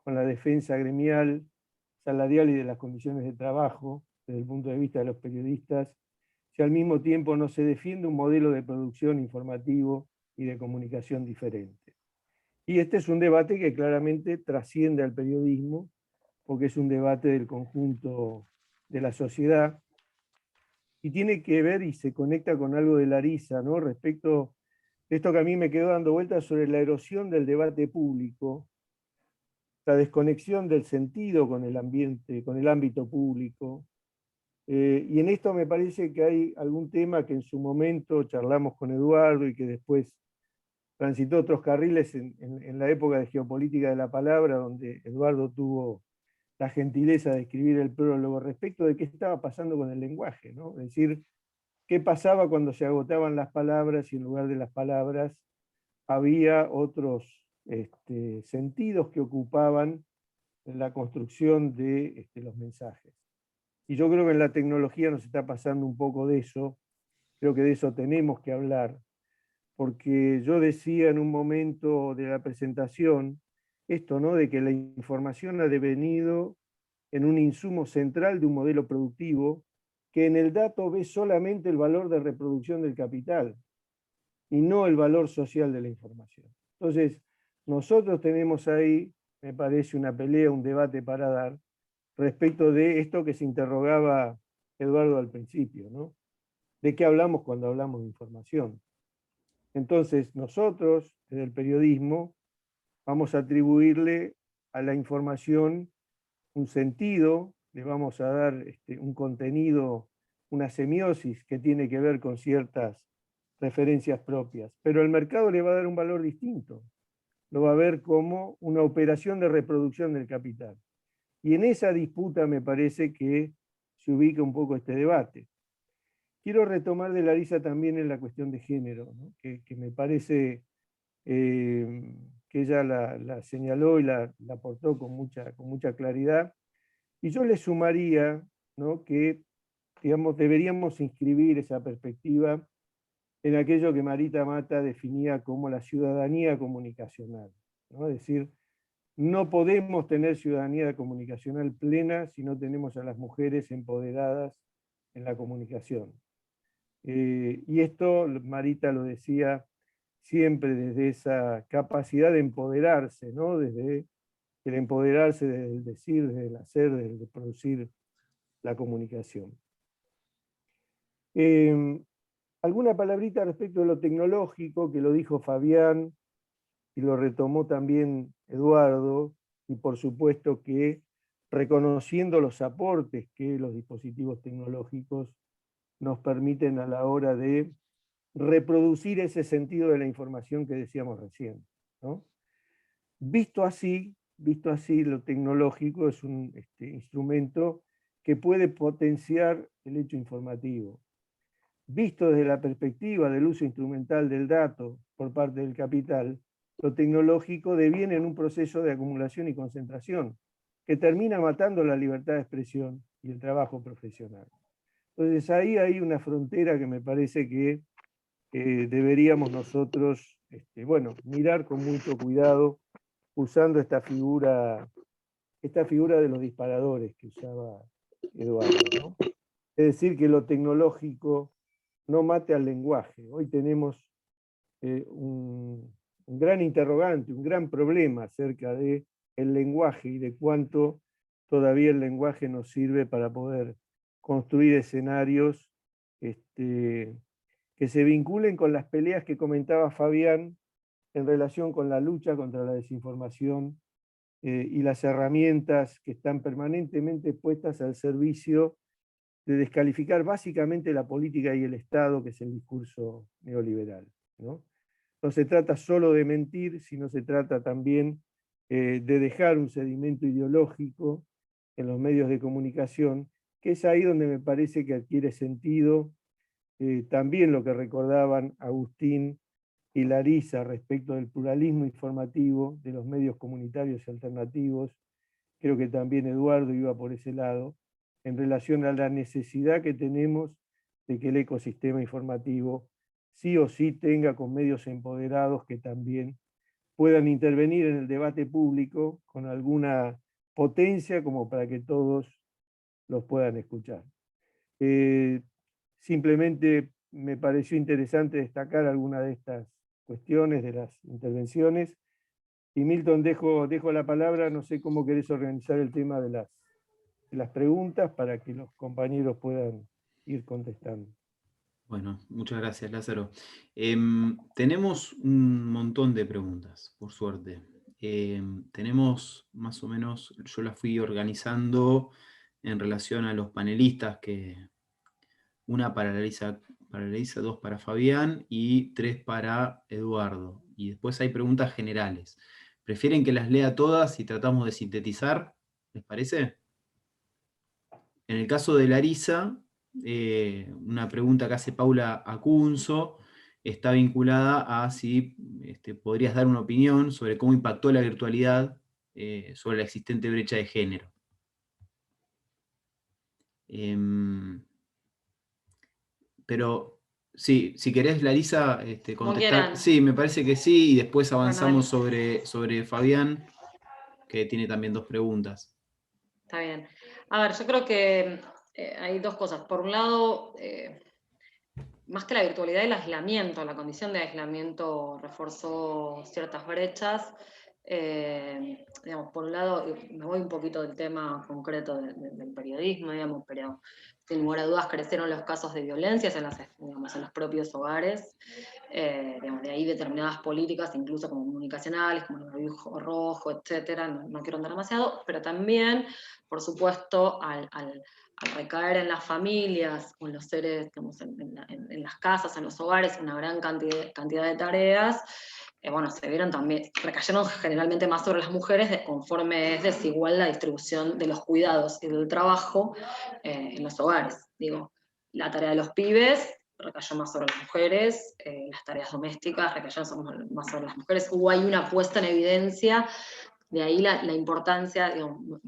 con la defensa gremial, salarial y de las condiciones de trabajo, desde el punto de vista de los periodistas, si al mismo tiempo no se defiende un modelo de producción informativo y de comunicación diferente. Y este es un debate que claramente trasciende al periodismo, porque es un debate del conjunto de la sociedad, y tiene que ver y se conecta con algo de Larisa, ¿no? Respecto a esto que a mí me quedó dando vueltas sobre la erosión del debate público, la desconexión del sentido con el ambiente, con el ámbito público. Y en esto me parece que hay algún tema que en su momento charlamos con Eduardo y que después transitó otros carriles en la época de geopolítica de la palabra, donde Eduardo tuvo la gentileza de escribir el prólogo respecto de qué estaba pasando con el lenguaje, ¿no? Es decir, qué pasaba cuando se agotaban las palabras y en lugar de las palabras había otros sentidos que ocupaban la construcción de los mensajes. Y yo creo que en la tecnología nos está pasando un poco de eso, creo que de eso tenemos que hablar, porque yo decía en un momento de la presentación esto, ¿no? De que la información ha devenido en un insumo central de un modelo productivo que en el dato ve solamente el valor de reproducción del capital y no el valor social de la información. Entonces, nosotros tenemos ahí, me parece, una pelea, un debate para dar respecto de esto que se interrogaba Eduardo al principio, ¿no? ¿De qué hablamos cuando hablamos de información? Entonces, nosotros, desde el periodismo, vamos a atribuirle a la información un sentido, le vamos a dar un contenido, una semiosis que tiene que ver con ciertas referencias propias, pero el mercado le va a dar un valor distinto. Lo va a ver como una operación de reproducción del capital. Y en esa disputa me parece que se ubica un poco este debate. Quiero retomar de Larisa también en la cuestión de género, ¿no? que me parece que ella la señaló y la aportó con mucha claridad. Y yo le sumaría, ¿no?, que digamos, deberíamos inscribir esa perspectiva en aquello que Marita Mata definía como la ciudadanía comunicacional, ¿no? Es decir, no podemos tener ciudadanía comunicacional plena si no tenemos a las mujeres empoderadas en la comunicación. Y esto Marita lo decía siempre desde esa capacidad de empoderarse, ¿no? Desde el empoderarse, desde el decir, desde el hacer, desde el producir la comunicación. Alguna palabrita respecto de lo tecnológico, que lo dijo Fabián, y lo retomó también Eduardo, y por supuesto que reconociendo los aportes que los dispositivos tecnológicos nos permiten a la hora de reproducir ese sentido de la información que decíamos recién, ¿no? Visto así, lo tecnológico es un instrumento que puede potenciar el hecho informativo. Visto desde la perspectiva del uso instrumental del dato por parte del capital, lo tecnológico deviene en un proceso de acumulación y concentración que termina matando la libertad de expresión y el trabajo profesional. Entonces ahí hay una frontera que me parece que deberíamos nosotros mirar con mucho cuidado, usando esta figura de los disparadores que usaba Eduardo, ¿no? Es decir, que lo tecnológico no mate al lenguaje. Hoy tenemos un gran interrogante, un gran problema acerca del lenguaje y de cuánto todavía el lenguaje nos sirve para poder construir escenarios que se vinculen con las peleas que comentaba Fabián en relación con la lucha contra la desinformación y las herramientas que están permanentemente puestas al servicio de descalificar básicamente la política y el Estado, que es el discurso neoliberal, ¿no? No se trata solo de mentir, sino se trata también de dejar un sedimento ideológico en los medios de comunicación, que es ahí donde me parece que adquiere sentido también lo que recordaban Agustín y Larisa respecto del pluralismo informativo de los medios comunitarios y alternativos. Creo que también Eduardo iba por ese lado, en relación a la necesidad que tenemos de que el ecosistema informativo sí o sí tenga con medios empoderados que también puedan intervenir en el debate público con alguna potencia como para que todos los puedan escuchar. Simplemente me pareció interesante destacar alguna de estas cuestiones, de las intervenciones. Y Milton, dejo la palabra, no sé cómo querés organizar el tema de las preguntas para que los compañeros puedan ir contestando. Bueno, muchas gracias, Lázaro. Tenemos un montón de preguntas, por suerte. Tenemos más o menos, yo las fui organizando en relación a los panelistas, que una para Larisa, dos para Fabián y 3 para Eduardo. Y después hay preguntas generales. ¿Prefieren que las lea todas y tratamos de sintetizar? ¿Les parece? En el caso de Larisa, una pregunta que hace Paula Acunzo está vinculada a si podrías dar una opinión sobre cómo impactó la virtualidad sobre la existente brecha de género. Pero sí, si querés, Larisa, contestar. Sí, me parece que sí, y después avanzamos sobre Fabián, que tiene también 2 preguntas. Está bien. A ver, yo creo que hay 2 cosas. Por un lado, más que la virtualidad, el aislamiento, la condición de aislamiento reforzó ciertas brechas. Digamos, por un lado, me voy un poquito del tema concreto del periodismo, digamos, pero sin lugar a dudas crecieron los casos de violencias en los propios hogares. digamos, de ahí determinadas políticas, incluso como comunicacionales, como el barbijo rojo, etcétera, no quiero andar demasiado, pero también, por supuesto, al recaer en las familias, o en los seres, digamos, en las casas, en los hogares, una gran cantidad de tareas, bueno, se vieron también, recayeron generalmente más sobre las mujeres conforme es desigual la distribución de los cuidados y del trabajo en los hogares. Digo, la tarea de los pibes recayó más sobre las mujeres, las tareas domésticas recayeron más sobre las mujeres. Hubo ahí una puesta en evidencia, de ahí la importancia, digamos,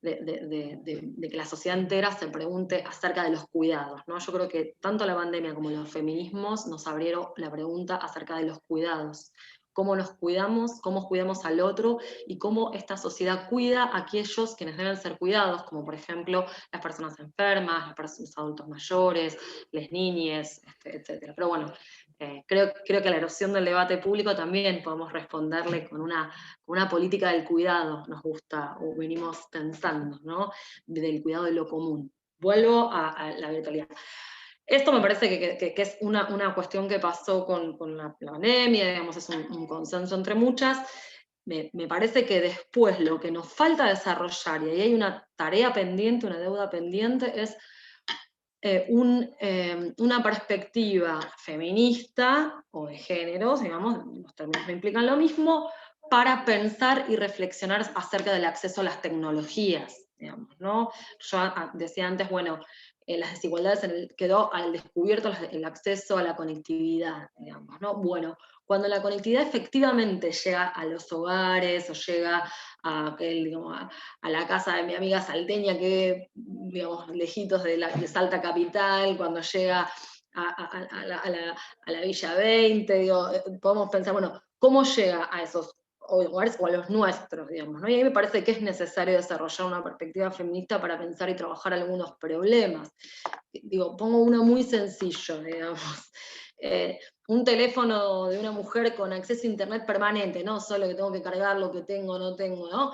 de que la sociedad entera se pregunte acerca de los cuidados, ¿no? Yo creo que tanto la pandemia como los feminismos nos abrieron la pregunta acerca de los cuidados. Cómo nos cuidamos, cómo cuidamos al otro y cómo esta sociedad cuida a aquellos quienes deben ser cuidados, como por ejemplo las personas enfermas, los adultos mayores, las niñas, etc. Pero bueno, creo que a la erosión del debate público también podemos responderle con una política del cuidado, nos gusta, o venimos pensando, ¿no? Del cuidado de lo común. Vuelvo a la virtualidad. Esto me parece que es una cuestión que pasó con la pandemia, digamos, es un consenso entre muchas. Me parece que después lo que nos falta desarrollar, y ahí hay una tarea pendiente, una deuda pendiente, es una perspectiva feminista o de géneros, digamos, los términos no implican lo mismo, para pensar y reflexionar acerca del acceso a las tecnologías, digamos, ¿no? Yo decía antes, bueno, las desigualdades quedó al descubierto el acceso a la conectividad, digamos, ¿no? Bueno, cuando la conectividad efectivamente llega a los hogares o llega digamos, a la casa de mi amiga salteña que, digamos, lejitos de Salta Capital, cuando llega a la Villa 20, digo, podemos pensar, bueno, ¿cómo llega a esos hogares o a los nuestros, digamos, ¿no? Y ahí me parece que es necesario desarrollar una perspectiva feminista para pensar y trabajar algunos problemas. Digo, pongo uno muy sencillo, digamos. Un teléfono de una mujer con acceso a internet permanente, no solo que tengo que cargar lo que tengo o no tengo, ¿no?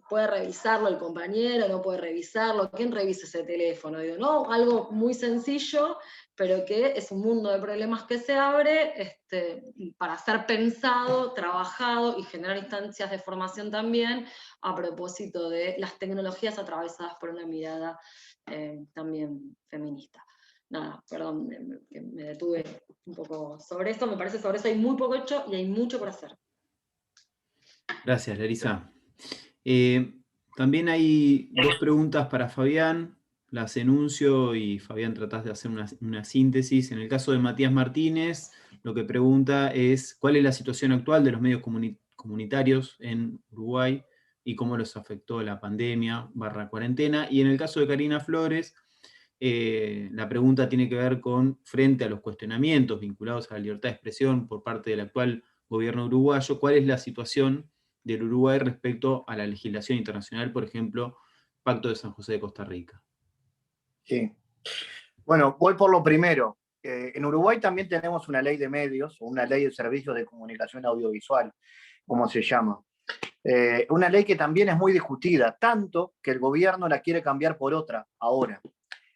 Puede revisarlo el compañero, no puede revisarlo, ¿quién revisa ese teléfono? Digo, ¿no? Algo muy sencillo, pero que es un mundo de problemas que se abre para ser pensado, trabajado y generar instancias de formación también a propósito de las tecnologías atravesadas por una mirada también feminista. Nada, perdón, me detuve un poco sobre esto, me parece que sobre eso hay muy poco hecho y hay mucho por hacer. Gracias, Larisa. También hay dos preguntas para Fabián, las enuncio y Fabián tratás de hacer una síntesis. En el caso de Matías Martínez, lo que pregunta es ¿cuál es la situación actual de los medios comunitarios en Uruguay y cómo los afectó la pandemia / cuarentena? Y en el caso de Karina Flores, la pregunta tiene que ver con, frente a los cuestionamientos vinculados a la libertad de expresión por parte del actual gobierno uruguayo, ¿cuál es la situación del Uruguay respecto a la legislación internacional, por ejemplo, Pacto de San José de Costa Rica? Sí. Bueno, voy por lo primero. En Uruguay también tenemos una ley de medios, o una ley de servicios de comunicación audiovisual, como se llama. Una ley que también es muy discutida, tanto que el gobierno la quiere cambiar por otra ahora.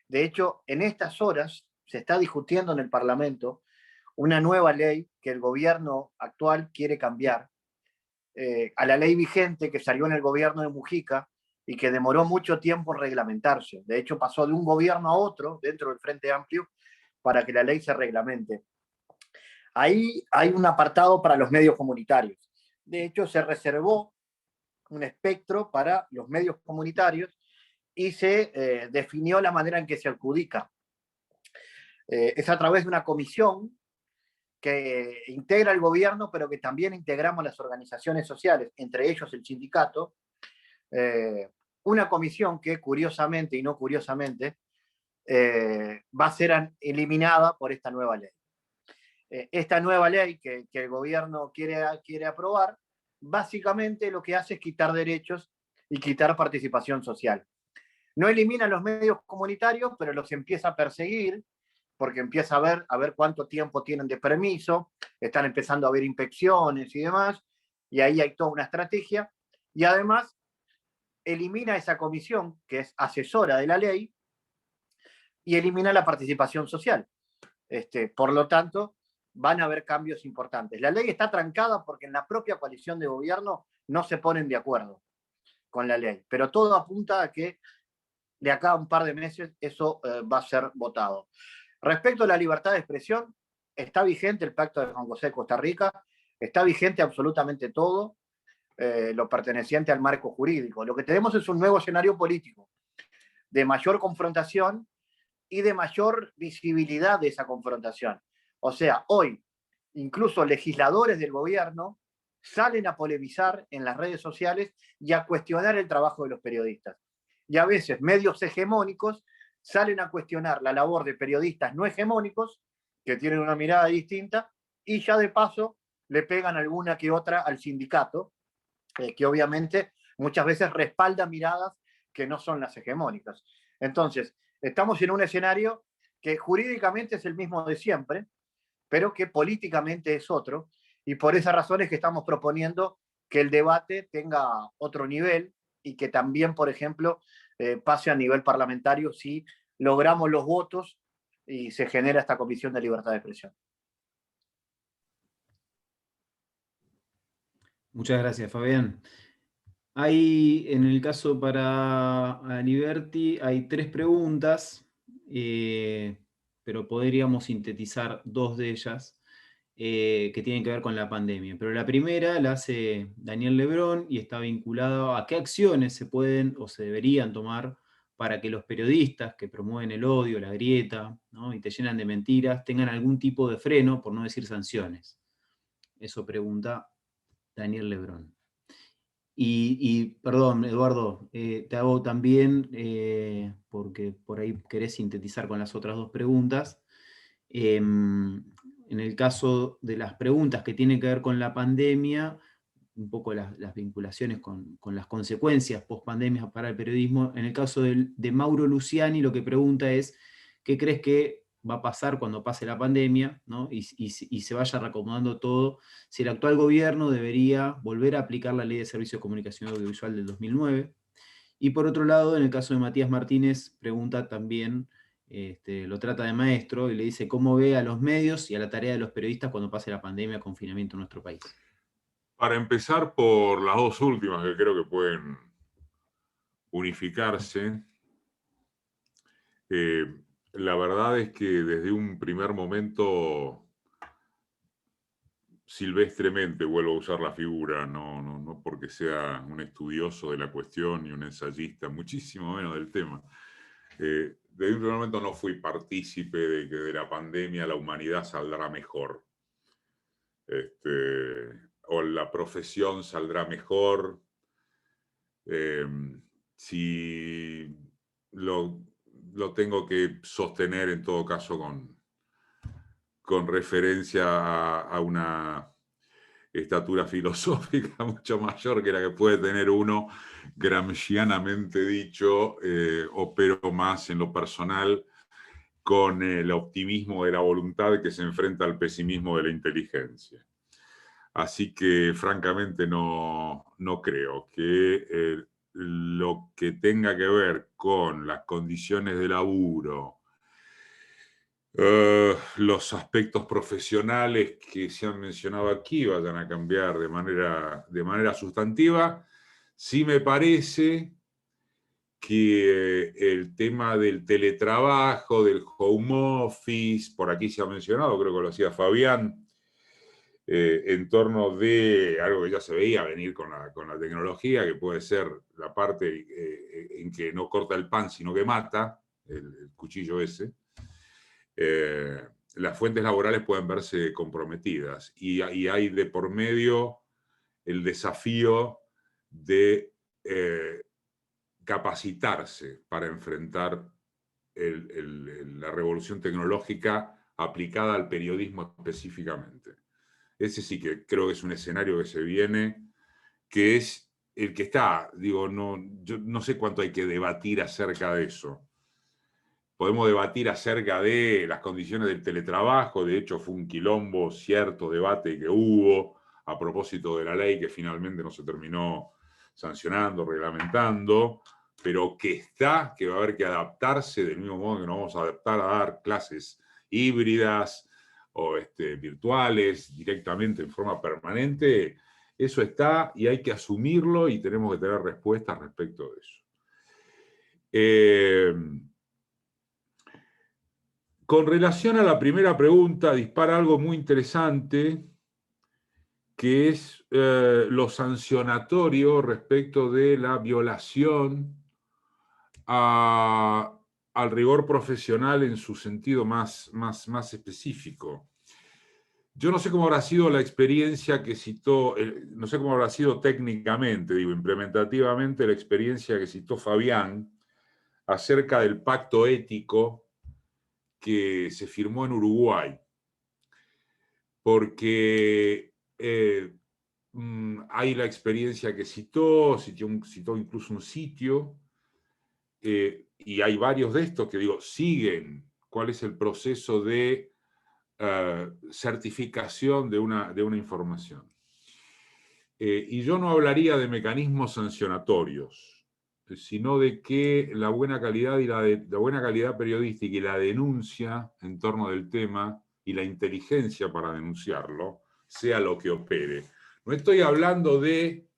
De hecho, en estas horas se está discutiendo en el Parlamento una nueva ley que el gobierno actual quiere cambiar a la ley vigente que salió en el gobierno de Mujica y que demoró mucho tiempo en reglamentarse. De hecho, pasó de un gobierno a otro dentro del Frente Amplio para que la ley se reglamente. Ahí hay un apartado para los medios comunitarios. De hecho, se reservó un espectro para los medios comunitarios y se definió la manera en que se adjudica. Es a través de una comisión que integra el gobierno, pero que también integramos las organizaciones sociales, entre ellos el sindicato, una comisión que curiosamente y no curiosamente va a ser eliminada por esta nueva ley. Esta nueva ley que el gobierno quiere aprobar, básicamente lo que hace es quitar derechos y quitar participación social. No elimina los medios comunitarios, pero los empieza a perseguir, porque empieza a ver cuánto tiempo tienen de permiso, están empezando a haber inspecciones y demás, y ahí hay toda una estrategia, y además elimina esa comisión, que es asesora de la ley, y elimina la participación social. Por lo tanto, van a haber cambios importantes. La ley está trancada porque en la propia coalición de gobierno no se ponen de acuerdo con la ley, pero todo apunta a que de acá a un par de meses eso va a ser votado. Respecto a la libertad de expresión, está vigente el Pacto de San José de Costa Rica, está vigente absolutamente todo lo perteneciente al marco jurídico. Lo que tenemos es un nuevo escenario político de mayor confrontación y de mayor visibilidad de esa confrontación. O sea, hoy incluso legisladores del gobierno salen a polemizar en las redes sociales y a cuestionar el trabajo de los periodistas. Y a veces medios hegemónicos salen a cuestionar la labor de periodistas no hegemónicos, que tienen una mirada distinta, y ya de paso le pegan alguna que otra al sindicato, que obviamente muchas veces respalda miradas que no son las hegemónicas. Entonces, estamos en un escenario que jurídicamente es el mismo de siempre, pero que políticamente es otro, y por esa razón es que estamos proponiendo que el debate tenga otro nivel y que también, por ejemplo, pase a nivel parlamentario si logramos los votos y se genera esta Comisión de Libertad de Expresión. Muchas gracias, Fabián. Hay, en el caso para Aliberti, hay 3 preguntas, pero podríamos sintetizar 2 de ellas que tienen que ver con la pandemia. Pero la primera la hace Daniel Lebrón y está vinculada a qué acciones se pueden o se deberían tomar para que los periodistas que promueven el odio, la grieta, ¿no? y te llenan de mentiras, tengan algún tipo de freno, por no decir sanciones. Eso pregunta Daniel Lebrón. Y perdón, Eduardo, te hago también, porque por ahí querés sintetizar con las otras 2 preguntas. En el caso de las preguntas que tienen que ver con la pandemia, un poco las vinculaciones con las consecuencias post-pandemia para el periodismo, en el caso de Mauro Luciani, lo que pregunta es, ¿qué crees que va a pasar cuando pase la pandemia, ¿no? y se vaya reacomodando todo? Si el actual gobierno debería volver a aplicar la Ley de Servicios de Comunicación Audiovisual del 2009. Y por otro lado, en el caso de Matías Martínez, pregunta también, lo trata de maestro, y le dice cómo ve a los medios y a la tarea de los periodistas cuando pase la pandemia, confinamiento en nuestro país. Para empezar por las 2 últimas que creo que pueden unificarse, la verdad es que desde un primer momento, silvestremente vuelvo a usar la figura, no porque sea un estudioso de la cuestión y un ensayista, muchísimo menos del tema. Desde un primer momento no fui partícipe de que de la pandemia la humanidad saldrá mejor. O la profesión saldrá mejor. Si lo tengo que sostener en todo caso con referencia a una estatura filosófica mucho mayor que la que puede tener uno, gramscianamente dicho, opero más en lo personal con el optimismo de la voluntad que se enfrenta al pesimismo de la inteligencia. Así que francamente no creo que lo que tenga que ver con las condiciones de laburo, los aspectos profesionales que se han mencionado aquí vayan a cambiar de manera sustantiva. Sí me parece que el tema del teletrabajo, del home office, por aquí se ha mencionado, creo que lo hacía Fabián, en torno de algo que ya se veía venir con la tecnología, que puede ser la parte en que no corta el pan, sino que mata, el cuchillo ese. Las fuentes laborales pueden verse comprometidas y hay de por medio el desafío de capacitarse para enfrentar la revolución tecnológica aplicada al periodismo específicamente. Ese sí que creo que es un escenario que se viene, que es el que está, digo, yo no sé cuánto hay que debatir acerca de eso. Podemos debatir acerca de las condiciones del teletrabajo, de hecho fue un quilombo cierto debate que hubo a propósito de la ley que finalmente no se terminó sancionando, reglamentando, pero que va a haber que adaptarse del mismo modo que nos vamos a adaptar a dar clases híbridas o virtuales, directamente en forma permanente, eso está y hay que asumirlo y tenemos que tener respuestas respecto de eso. Con relación a la primera pregunta, dispara algo muy interesante, que es lo sancionatorio respecto de la violación al rigor profesional en su sentido más específico. Yo no sé cómo habrá sido la experiencia que citó, no sé cómo habrá sido técnicamente, digo, implementativamente, la experiencia que citó Fabián acerca del pacto ético que se firmó en Uruguay. Porque hay la experiencia que citó incluso un sitio, y hay varios de estos que digo, siguen cuál es el proceso de certificación de una información. Y yo no hablaría de mecanismos sancionatorios, sino de que la buena calidad la buena calidad periodística y la denuncia en torno del tema y la inteligencia para denunciarlo sea lo que opere. No estoy hablando de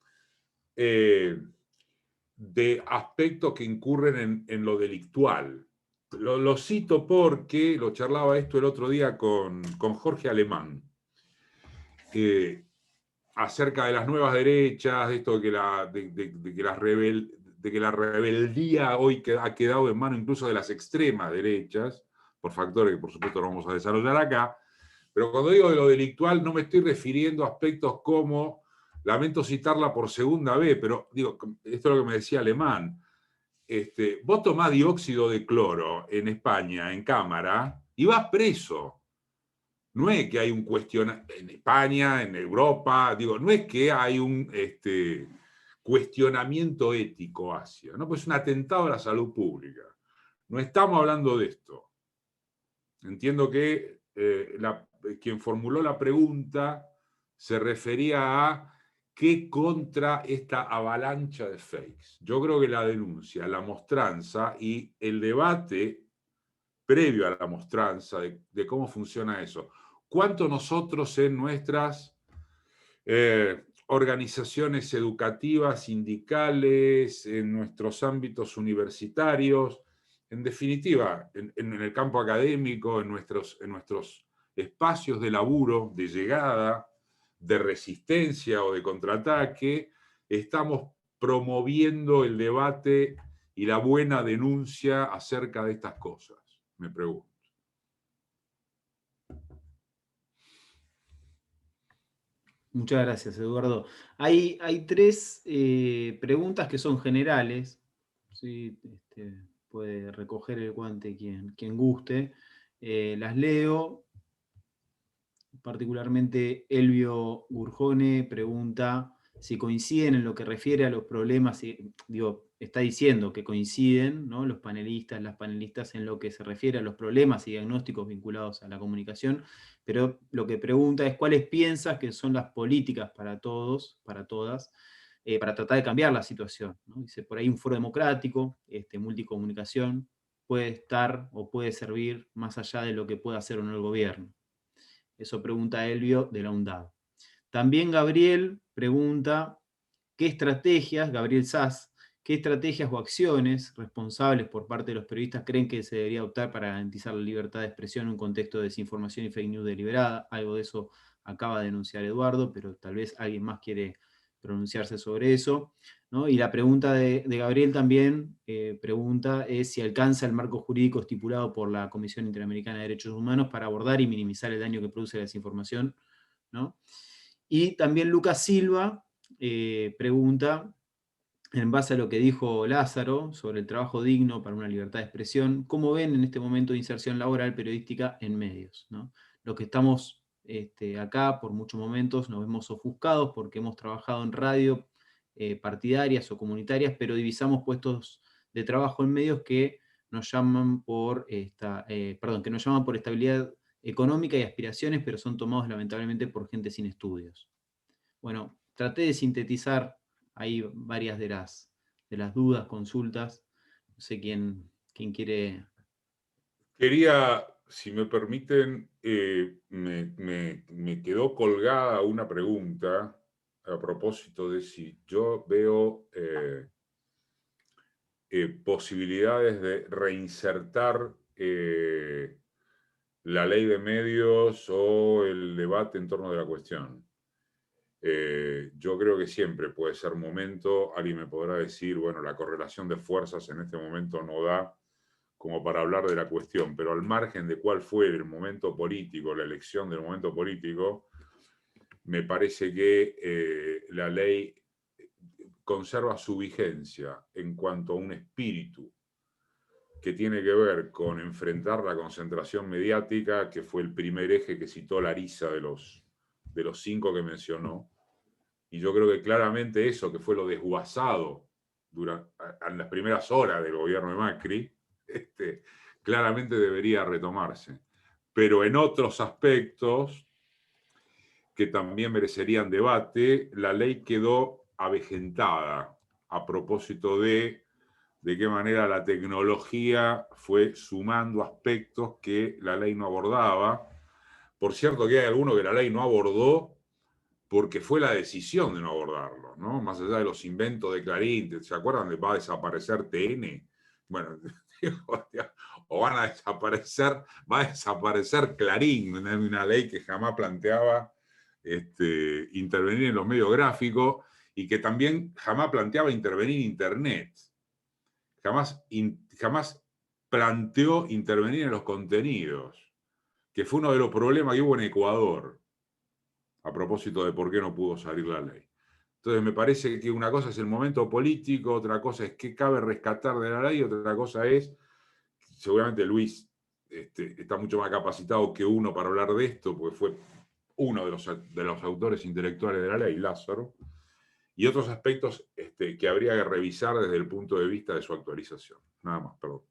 aspectos que incurren en lo delictual. Lo cito porque lo charlaba esto el otro día con Jorge Alemán, acerca de las nuevas derechas, de esto de que la rebeldía hoy ha quedado en manos incluso de las extremas derechas, por factores que por supuesto no vamos a desarrollar acá, pero cuando digo de lo delictual no me estoy refiriendo a aspectos como, lamento citarla por segunda vez, pero digo, esto es lo que me decía Alemán, vos tomás dióxido de cloro en España, en cámara, y vas preso. No es que hay un cuestionamiento en España, en Europa, digo, no es que hay un cuestionamiento ético hacia, ¿no? Pues es un atentado a la salud pública. No estamos hablando de esto. Entiendo que quien formuló la pregunta se refería a qué contra esta avalancha de fakes. Yo creo que la denuncia, la mostranza y el debate previo a la mostranza de cómo funciona eso. ¿Cuánto nosotros en nuestras organizaciones educativas, sindicales, en nuestros ámbitos universitarios, en definitiva, en el campo académico, en nuestros espacios de laburo, de llegada, de resistencia o de contraataque, estamos promoviendo el debate y la buena denuncia acerca de estas cosas? Me pregunto. Muchas gracias, Eduardo. Hay tres preguntas que son generales. ¿Sí? Puede recoger el guante quien guste. Las leo. Particularmente Elvio Gurjone pregunta si coinciden en lo que refiere a los problemas, está diciendo que coinciden, ¿no?, los panelistas, las panelistas en lo que se refiere a los problemas y diagnósticos vinculados a la comunicación, pero lo que pregunta es cuáles piensas que son las políticas para todos, para todas, para tratar de cambiar la situación, ¿no? Dice, por ahí un foro democrático, multicomunicación, puede estar o puede servir más allá de lo que pueda hacer o no el gobierno. Eso pregunta Elvio de la UNDAD. También Gabriel pregunta qué estrategias, Gabriel Sass, qué estrategias o acciones responsables por parte de los periodistas creen que se debería adoptar para garantizar la libertad de expresión en un contexto de desinformación y fake news deliberada. Algo de eso acaba de denunciar Eduardo, pero tal vez alguien más quiere pronunciarse sobre eso, ¿no? Y la pregunta de Gabriel también pregunta es si alcanza el marco jurídico estipulado por la Comisión Interamericana de Derechos Humanos para abordar y minimizar el daño que produce la desinformación, ¿no? Y también Lucas Silva pregunta, en base a lo que dijo Lázaro sobre el trabajo digno para una libertad de expresión, ¿cómo ven en este momento de inserción laboral periodística en medios, ¿no? Lo que estamos acá por muchos momentos nos vemos ofuscados porque hemos trabajado en radio partidarias o comunitarias, pero divisamos puestos de trabajo en medios que nos llaman por estabilidad económica y aspiraciones, pero son tomados lamentablemente por gente sin estudios. Bueno, traté de sintetizar ahí varias de las dudas, consultas. No sé quién quiere. Quería si me permiten, me quedó colgada una pregunta a propósito de si yo veo posibilidades de reinsertar la ley de medios o el debate en torno de la cuestión. Yo creo que siempre puede ser momento, alguien me podrá decir, bueno, la correlación de fuerzas en este momento no da como para hablar de la cuestión, pero al margen de cuál fue el momento político, la elección del momento político, me parece que la ley conserva su vigencia en cuanto a un espíritu que tiene que ver con enfrentar la concentración mediática, que fue el primer eje que citó Larisa de los 5 que mencionó. Y yo creo que claramente eso, que fue lo desguazado en las primeras horas del gobierno de Macri, claramente debería retomarse. Pero en otros aspectos que también merecerían debate, la ley quedó avejentada a propósito de qué manera la tecnología fue sumando aspectos que la ley no abordaba. Por cierto que hay alguno que la ley no abordó porque fue la decisión de no abordarlo, ¿no? Más allá de los inventos de Clarín, ¿se acuerdan de va a desaparecer TN? Bueno, o van a desaparecer, va a desaparecer Clarín, una ley que jamás planteaba intervenir en los medios gráficos y que también jamás planteaba intervenir Internet. Jamás planteó intervenir en los contenidos, que fue uno de los problemas que hubo en Ecuador, a propósito de por qué no pudo salir la ley. Entonces me parece que una cosa es el momento político, otra cosa es qué cabe rescatar de la ley, otra cosa es, seguramente Luis está mucho más capacitado que uno para hablar de esto, porque fue uno de los autores intelectuales de la ley, Lázaro, y otros aspectos que habría que revisar desde el punto de vista de su actualización. Nada más, perdón.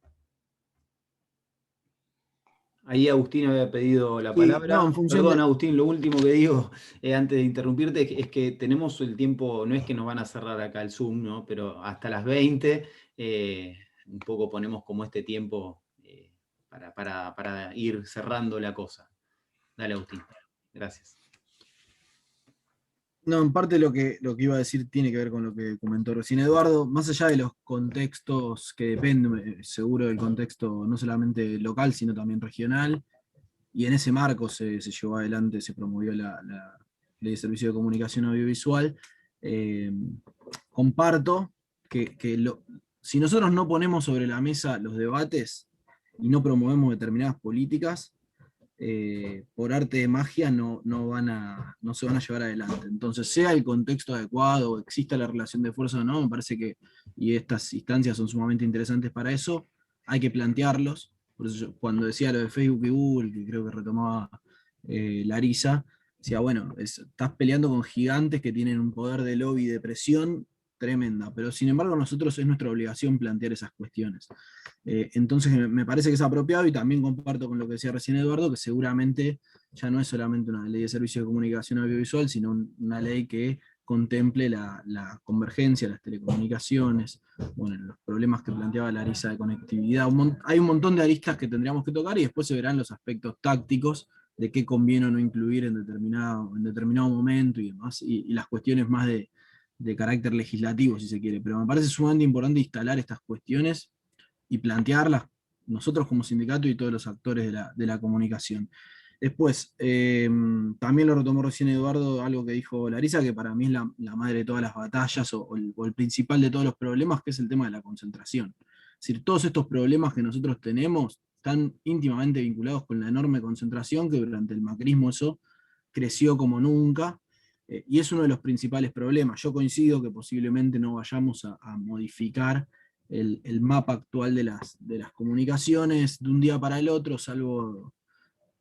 Ahí Agustín había pedido la palabra. No, en función Perdón, de... Agustín, lo último que digo antes de interrumpirte es que tenemos el tiempo, no es que nos van a cerrar acá el Zoom, ¿no? Pero hasta las 20 un poco ponemos como este tiempo para ir cerrando la cosa. Dale, Agustín. Gracias. No, en parte lo que iba a decir tiene que ver con lo que comentó recién Eduardo, más allá de los contextos que dependen, seguro del contexto no solamente local, sino también regional, y en ese marco se llevó adelante, se promovió la Ley de Servicio de Comunicación Audiovisual. Comparto que si nosotros no ponemos sobre la mesa los debates y no promovemos determinadas políticas, por arte de magia no se van a llevar adelante. Entonces, sea el contexto adecuado, exista la relación de fuerza o no, me parece que, y estas instancias son sumamente interesantes para eso, hay que plantearlos. Por eso yo, cuando decía lo de Facebook y Google, que creo que retomaba Larisa, decía, bueno, estás peleando con gigantes que tienen un poder de lobby y de presión tremenda, pero sin embargo nosotros es nuestra obligación plantear esas cuestiones. Entonces me parece que es apropiado, y también comparto con lo que decía recién Eduardo, que seguramente ya no es solamente una ley de servicio de comunicación audiovisual, sino una ley que contemple la convergencia, las telecomunicaciones, bueno, los problemas que planteaba Larisa de conectividad. Hay un montón de aristas que tendríamos que tocar, y después se verán los aspectos tácticos de qué conviene o no incluir en determinado momento y demás, y las cuestiones más de carácter legislativo, si se quiere. Pero me parece sumamente importante instalar estas cuestiones y plantearlas nosotros como sindicato y todos los actores de la comunicación. Después, también lo retomó recién Eduardo, algo que dijo Larisa, que para mí es la madre de todas las batallas o el principal de todos los problemas, que es el tema de la concentración. Es decir, todos estos problemas que nosotros tenemos están íntimamente vinculados con la enorme concentración, que durante el macrismo eso creció como nunca, y es uno de los principales problemas. Yo coincido que posiblemente no vayamos a modificar el mapa actual de las comunicaciones de un día para el otro, salvo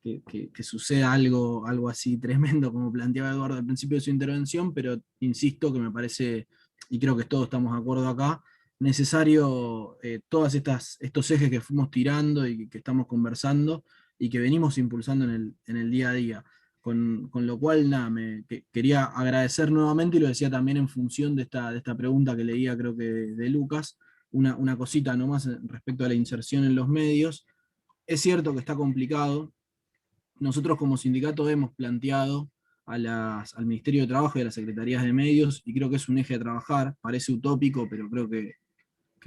que suceda algo así tremendo como planteaba Eduardo al principio de su intervención, pero insisto que me parece, y creo que todos estamos de acuerdo acá, necesario todos estos ejes que fuimos tirando y que estamos conversando y que venimos impulsando en el día a día. Con lo cual, nada, quería agradecer nuevamente, y lo decía también en función de esta pregunta que leía, creo que de Lucas, una cosita nomás respecto a la inserción en los medios. es cierto que está complicado. Nosotros como sindicato hemos planteado al Ministerio de Trabajo y a las Secretarías de Medios, y creo que es un eje a trabajar, parece utópico, pero creo que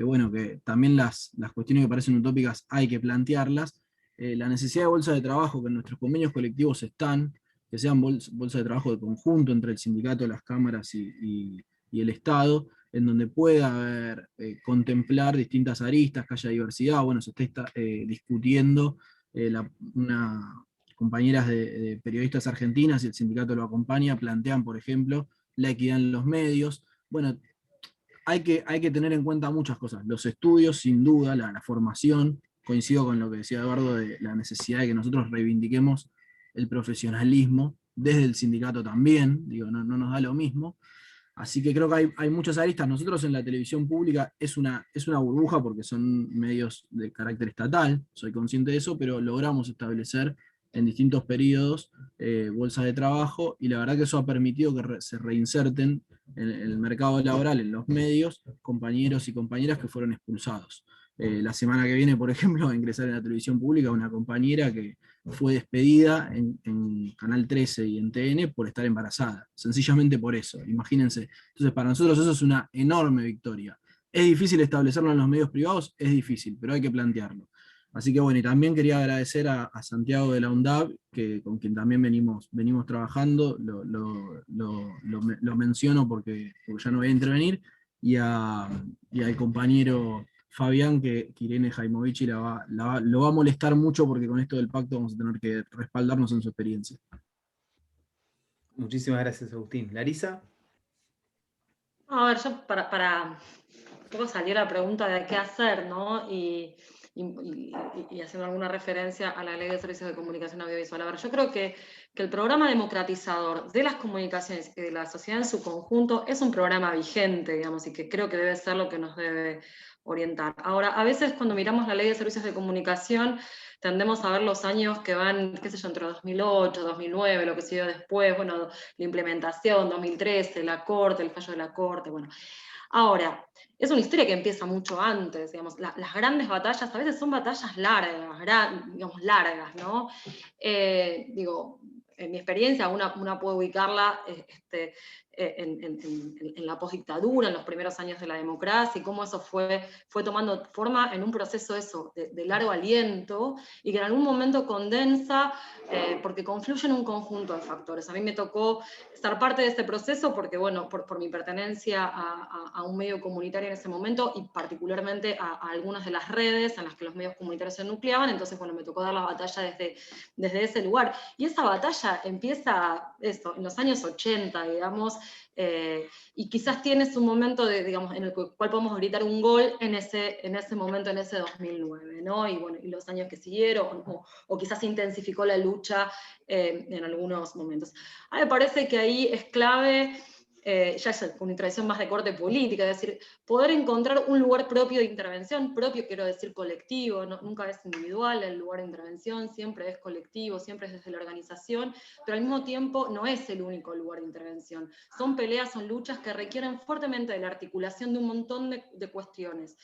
bueno, que también las cuestiones que parecen utópicas hay que plantearlas. La necesidad de bolsa de trabajo que en nuestros convenios colectivos están, que sean bolsa de trabajo de conjunto entre el sindicato, las cámaras y el Estado, en donde pueda haber, contemplar distintas aristas, que haya diversidad. Bueno, se está discutiendo compañeras de periodistas argentinas, y el sindicato lo acompaña, plantean, por ejemplo, la equidad en los medios. Bueno, hay que tener en cuenta muchas cosas. Los estudios, sin duda, la formación, coincido con lo que decía Eduardo de la necesidad de que nosotros reivindiquemos el profesionalismo, desde el sindicato también, digo, no nos da lo mismo. Así que creo que hay muchas aristas. Nosotros en la televisión pública es una burbuja porque son medios de carácter estatal, soy consciente de eso, pero logramos establecer en distintos periodos bolsas de trabajo, y la verdad que eso ha permitido que se reinserten en el mercado laboral, en los medios, compañeros y compañeras que fueron expulsados. La semana que viene, por ejemplo, va a ingresar en la televisión pública una compañera que fue despedida en Canal 13 y en TN por estar embarazada, sencillamente por eso, imagínense. Entonces, para nosotros eso es una enorme victoria. ¿Es difícil establecerlo en los medios privados? Es difícil, pero hay que plantearlo. Así que bueno, y también quería agradecer a Santiago de la UNDAB, con quien también venimos trabajando, lo menciono porque ya no voy a intervenir, y al compañero Fabián, que Irene Jaimovici lo va a molestar mucho, porque con esto del pacto vamos a tener que respaldarnos en su experiencia. Muchísimas gracias, Agustín. ¿Larisa? A ver, yo para un poco salió la pregunta de qué hacer, ¿no? Y haciendo alguna referencia a la Ley de Servicios de Comunicación Audiovisual. A ver, yo creo que el programa democratizador de las comunicaciones y de la sociedad en su conjunto es un programa vigente, digamos, y que creo que debe ser lo que nos debe orientar. Ahora, a veces cuando miramos la Ley de Servicios de Comunicación, tendemos a ver los años que van, qué sé yo, entre 2008, 2009, lo que siguió después, bueno, la implementación, 2013, la Corte, el fallo de la Corte, bueno. Ahora, es una historia que empieza mucho antes, digamos, las grandes batallas a veces son batallas largas, digamos, largas, ¿no? Digo, en mi experiencia, una puede ubicarla en la postdictadura, en los primeros años de la democracia, y cómo eso fue tomando forma en un proceso de largo aliento, y que en algún momento condensa, porque confluye en un conjunto de factores. A mí me tocó ser parte de este proceso porque, bueno, por mi pertenencia a un medio comunitario en ese momento, y particularmente a algunas de las redes en las que los medios comunitarios se nucleaban, entonces, bueno, me tocó dar la batalla desde ese lugar. Y esa batalla empieza en los años 80, digamos, y quizás tienes un momento digamos, en el cual podemos gritar un gol en ese momento, en ese 2009, ¿no? Y bueno, y los años que siguieron, o quizás se intensificó la lucha en algunos momentos. A mí me parece que ahí es clave, ya es una intervención más de corte política, es decir, poder encontrar un lugar propio de intervención, propio quiero decir colectivo, nunca es individual el lugar de intervención, siempre es colectivo, siempre es desde la organización, pero al mismo tiempo no es el único lugar de intervención. Son peleas, son luchas que requieren fuertemente de la articulación de un montón de cuestiones,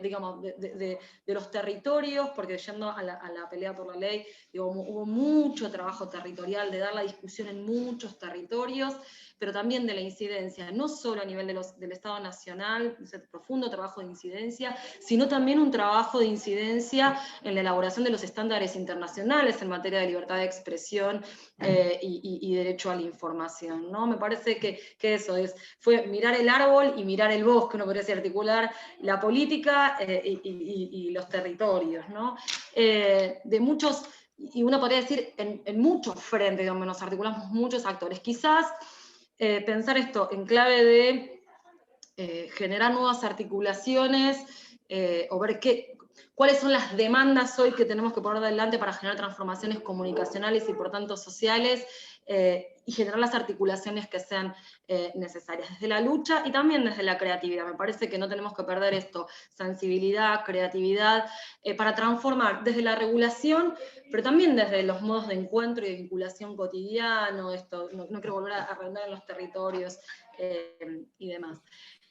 digamos, de los territorios, porque yendo a la pelea por la ley, digo, hubo mucho trabajo territorial, de dar la discusión en muchos territorios, pero también de la incidencia, no solo a nivel del Estado Nacional, ese profundo trabajo de incidencia, sino también un trabajo de incidencia en la elaboración de los estándares internacionales en materia de libertad de expresión y derecho a la información, ¿no? Me parece que eso fue mirar el árbol y mirar el bosque, uno podría decir, articular la política y los territorios, ¿no? De muchos, y uno podría decir en muchos frentes donde nos articulamos muchos actores. Quizás pensar esto en clave de generar nuevas articulaciones o ver cuáles son las demandas hoy que tenemos que poner adelante para generar transformaciones comunicacionales y por tanto sociales, y generar las articulaciones que sean necesarias, desde la lucha y también desde la creatividad. Me parece que no tenemos que perder esto, sensibilidad, creatividad, para transformar desde la regulación, pero también desde los modos de encuentro y de vinculación cotidiano, no quiero volver a arrendar en los territorios y demás.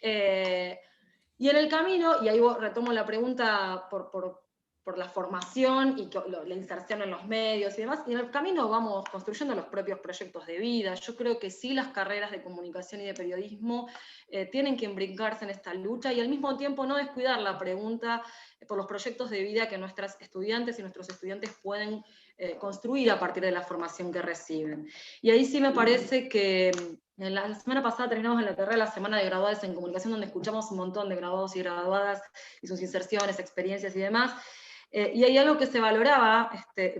Y en el camino, y ahí retomo la pregunta por la formación y la inserción en los medios y demás, y en el camino vamos construyendo los propios proyectos de vida. Yo creo que sí, las carreras de comunicación y de periodismo tienen que imbricarse en esta lucha, y al mismo tiempo no descuidar la pregunta por los proyectos de vida que nuestras estudiantes y nuestros estudiantes pueden construir a partir de la formación que reciben. Y ahí sí me parece que la semana pasada terminamos en la carrera la semana de graduados en comunicación, donde escuchamos un montón de graduados y graduadas y sus inserciones, experiencias y demás. Y hay algo que se valoraba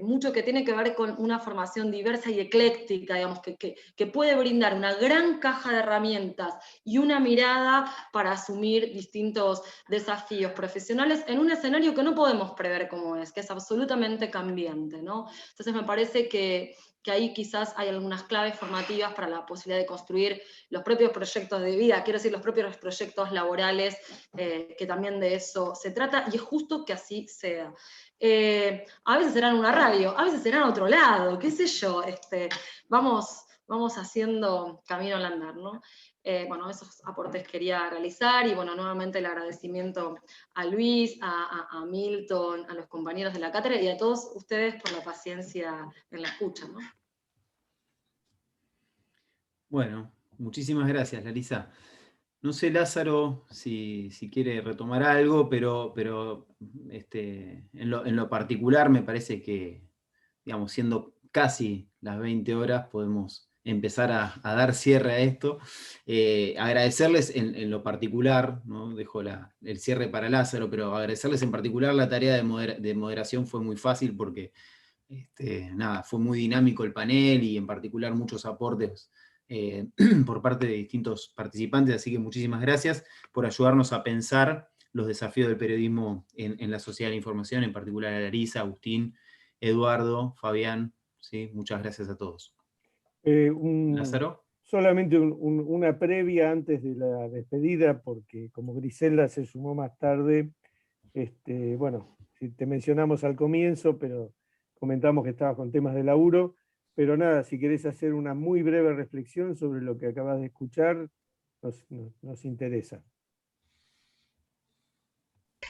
mucho, que tiene que ver con una formación diversa y ecléctica, digamos, que puede brindar una gran caja de herramientas y una mirada para asumir distintos desafíos profesionales en un escenario que no podemos prever cómo es, que es absolutamente cambiante, ¿no? Entonces me parece que ahí quizás hay algunas claves formativas para la posibilidad de construir los propios proyectos de vida, quiero decir, los propios proyectos laborales, que también de eso se trata, y es justo que así sea. A veces será en una radio, a veces será en otro lado, qué sé yo, vamos haciendo camino al andar, ¿no? Bueno, esos aportes quería realizar, y bueno, nuevamente el agradecimiento a Luis, a Milton, a los compañeros de la cátedra y a todos ustedes por la paciencia en la escucha, ¿no? Bueno, muchísimas gracias, Larisa. No sé, Lázaro, si quiere retomar algo, pero en lo particular me parece que, digamos, siendo casi las 20 horas, podemos empezar a dar cierre a esto. Agradecerles en lo particular, ¿no? Dejo el cierre para Lázaro, pero agradecerles en particular la tarea de moderación. Fue muy fácil porque nada, fue muy dinámico el panel, y en particular muchos aportes por parte de distintos participantes, así que muchísimas gracias por ayudarnos a pensar los desafíos del periodismo en la sociedad de la información, en particular a Larisa, Agustín, Eduardo, Fabián, ¿sí? Muchas gracias a todos. Lázaro. Solamente una previa antes de la despedida, porque como Griselda se sumó más tarde, bueno, si te mencionamos al comienzo, pero comentamos que estabas con temas de laburo, pero nada, si querés hacer una muy breve reflexión sobre lo que acabas de escuchar, nos interesa.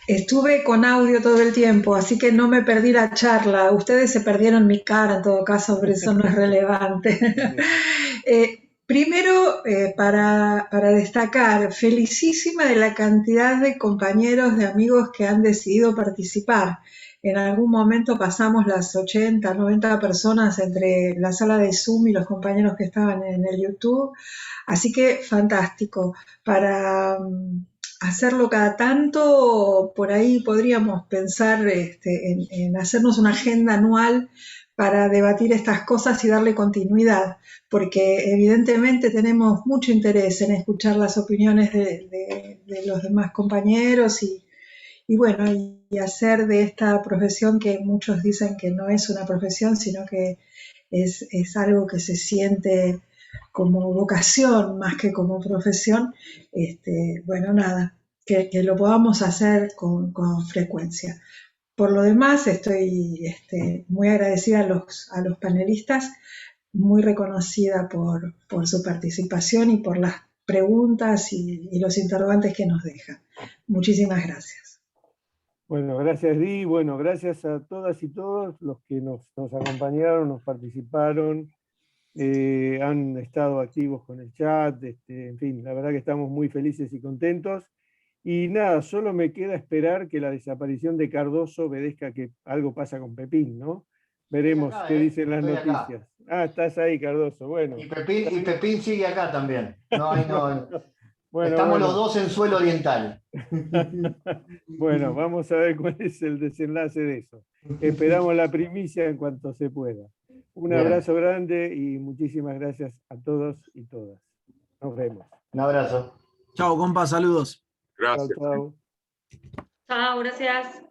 Estuve con audio todo el tiempo, así que no me perdí la charla. Ustedes se perdieron mi cara en todo caso, pero eso no es relevante. Primero, para destacar, felicísima de la cantidad de compañeros, de amigos que han decidido participar. En algún momento pasamos las 80, 90 personas entre la sala de Zoom y los compañeros que estaban en el YouTube. Así que fantástico. Para hacerlo cada tanto, por ahí podríamos pensar en hacernos una agenda anual para debatir estas cosas y darle continuidad, porque evidentemente tenemos mucho interés en escuchar las opiniones de los demás compañeros y bueno, y hacer de esta profesión, que muchos dicen que no es una profesión, sino que es algo que se siente como vocación más que como profesión, bueno, nada, que lo podamos hacer con frecuencia. Por lo demás, estoy muy agradecida a los panelistas, muy reconocida por su participación y por las preguntas y los interrogantes que nos dejan. Muchísimas gracias. Bueno, gracias, Di. Bueno, gracias a todas y todos los que nos acompañaron, nos participaron, han estado activos con el chat, en fin, la verdad que estamos muy felices y contentos. Y nada, solo me queda esperar que la desaparición de Cardoso obedezca que algo pasa con Pepín, ¿no? Veremos acá, qué dicen las estoy noticias. acá. Ah, estás ahí, Cardoso, bueno. Y Pepín sigue acá también. No. Bueno, estamos los dos en suelo oriental. Bueno, vamos a ver cuál es el desenlace de eso. Esperamos la primicia en cuanto se pueda. Un abrazo grande y muchísimas gracias a todos y todas. Nos vemos. Un abrazo. Chao, compa, saludos. Gracias. Chao, chao. Chao, gracias.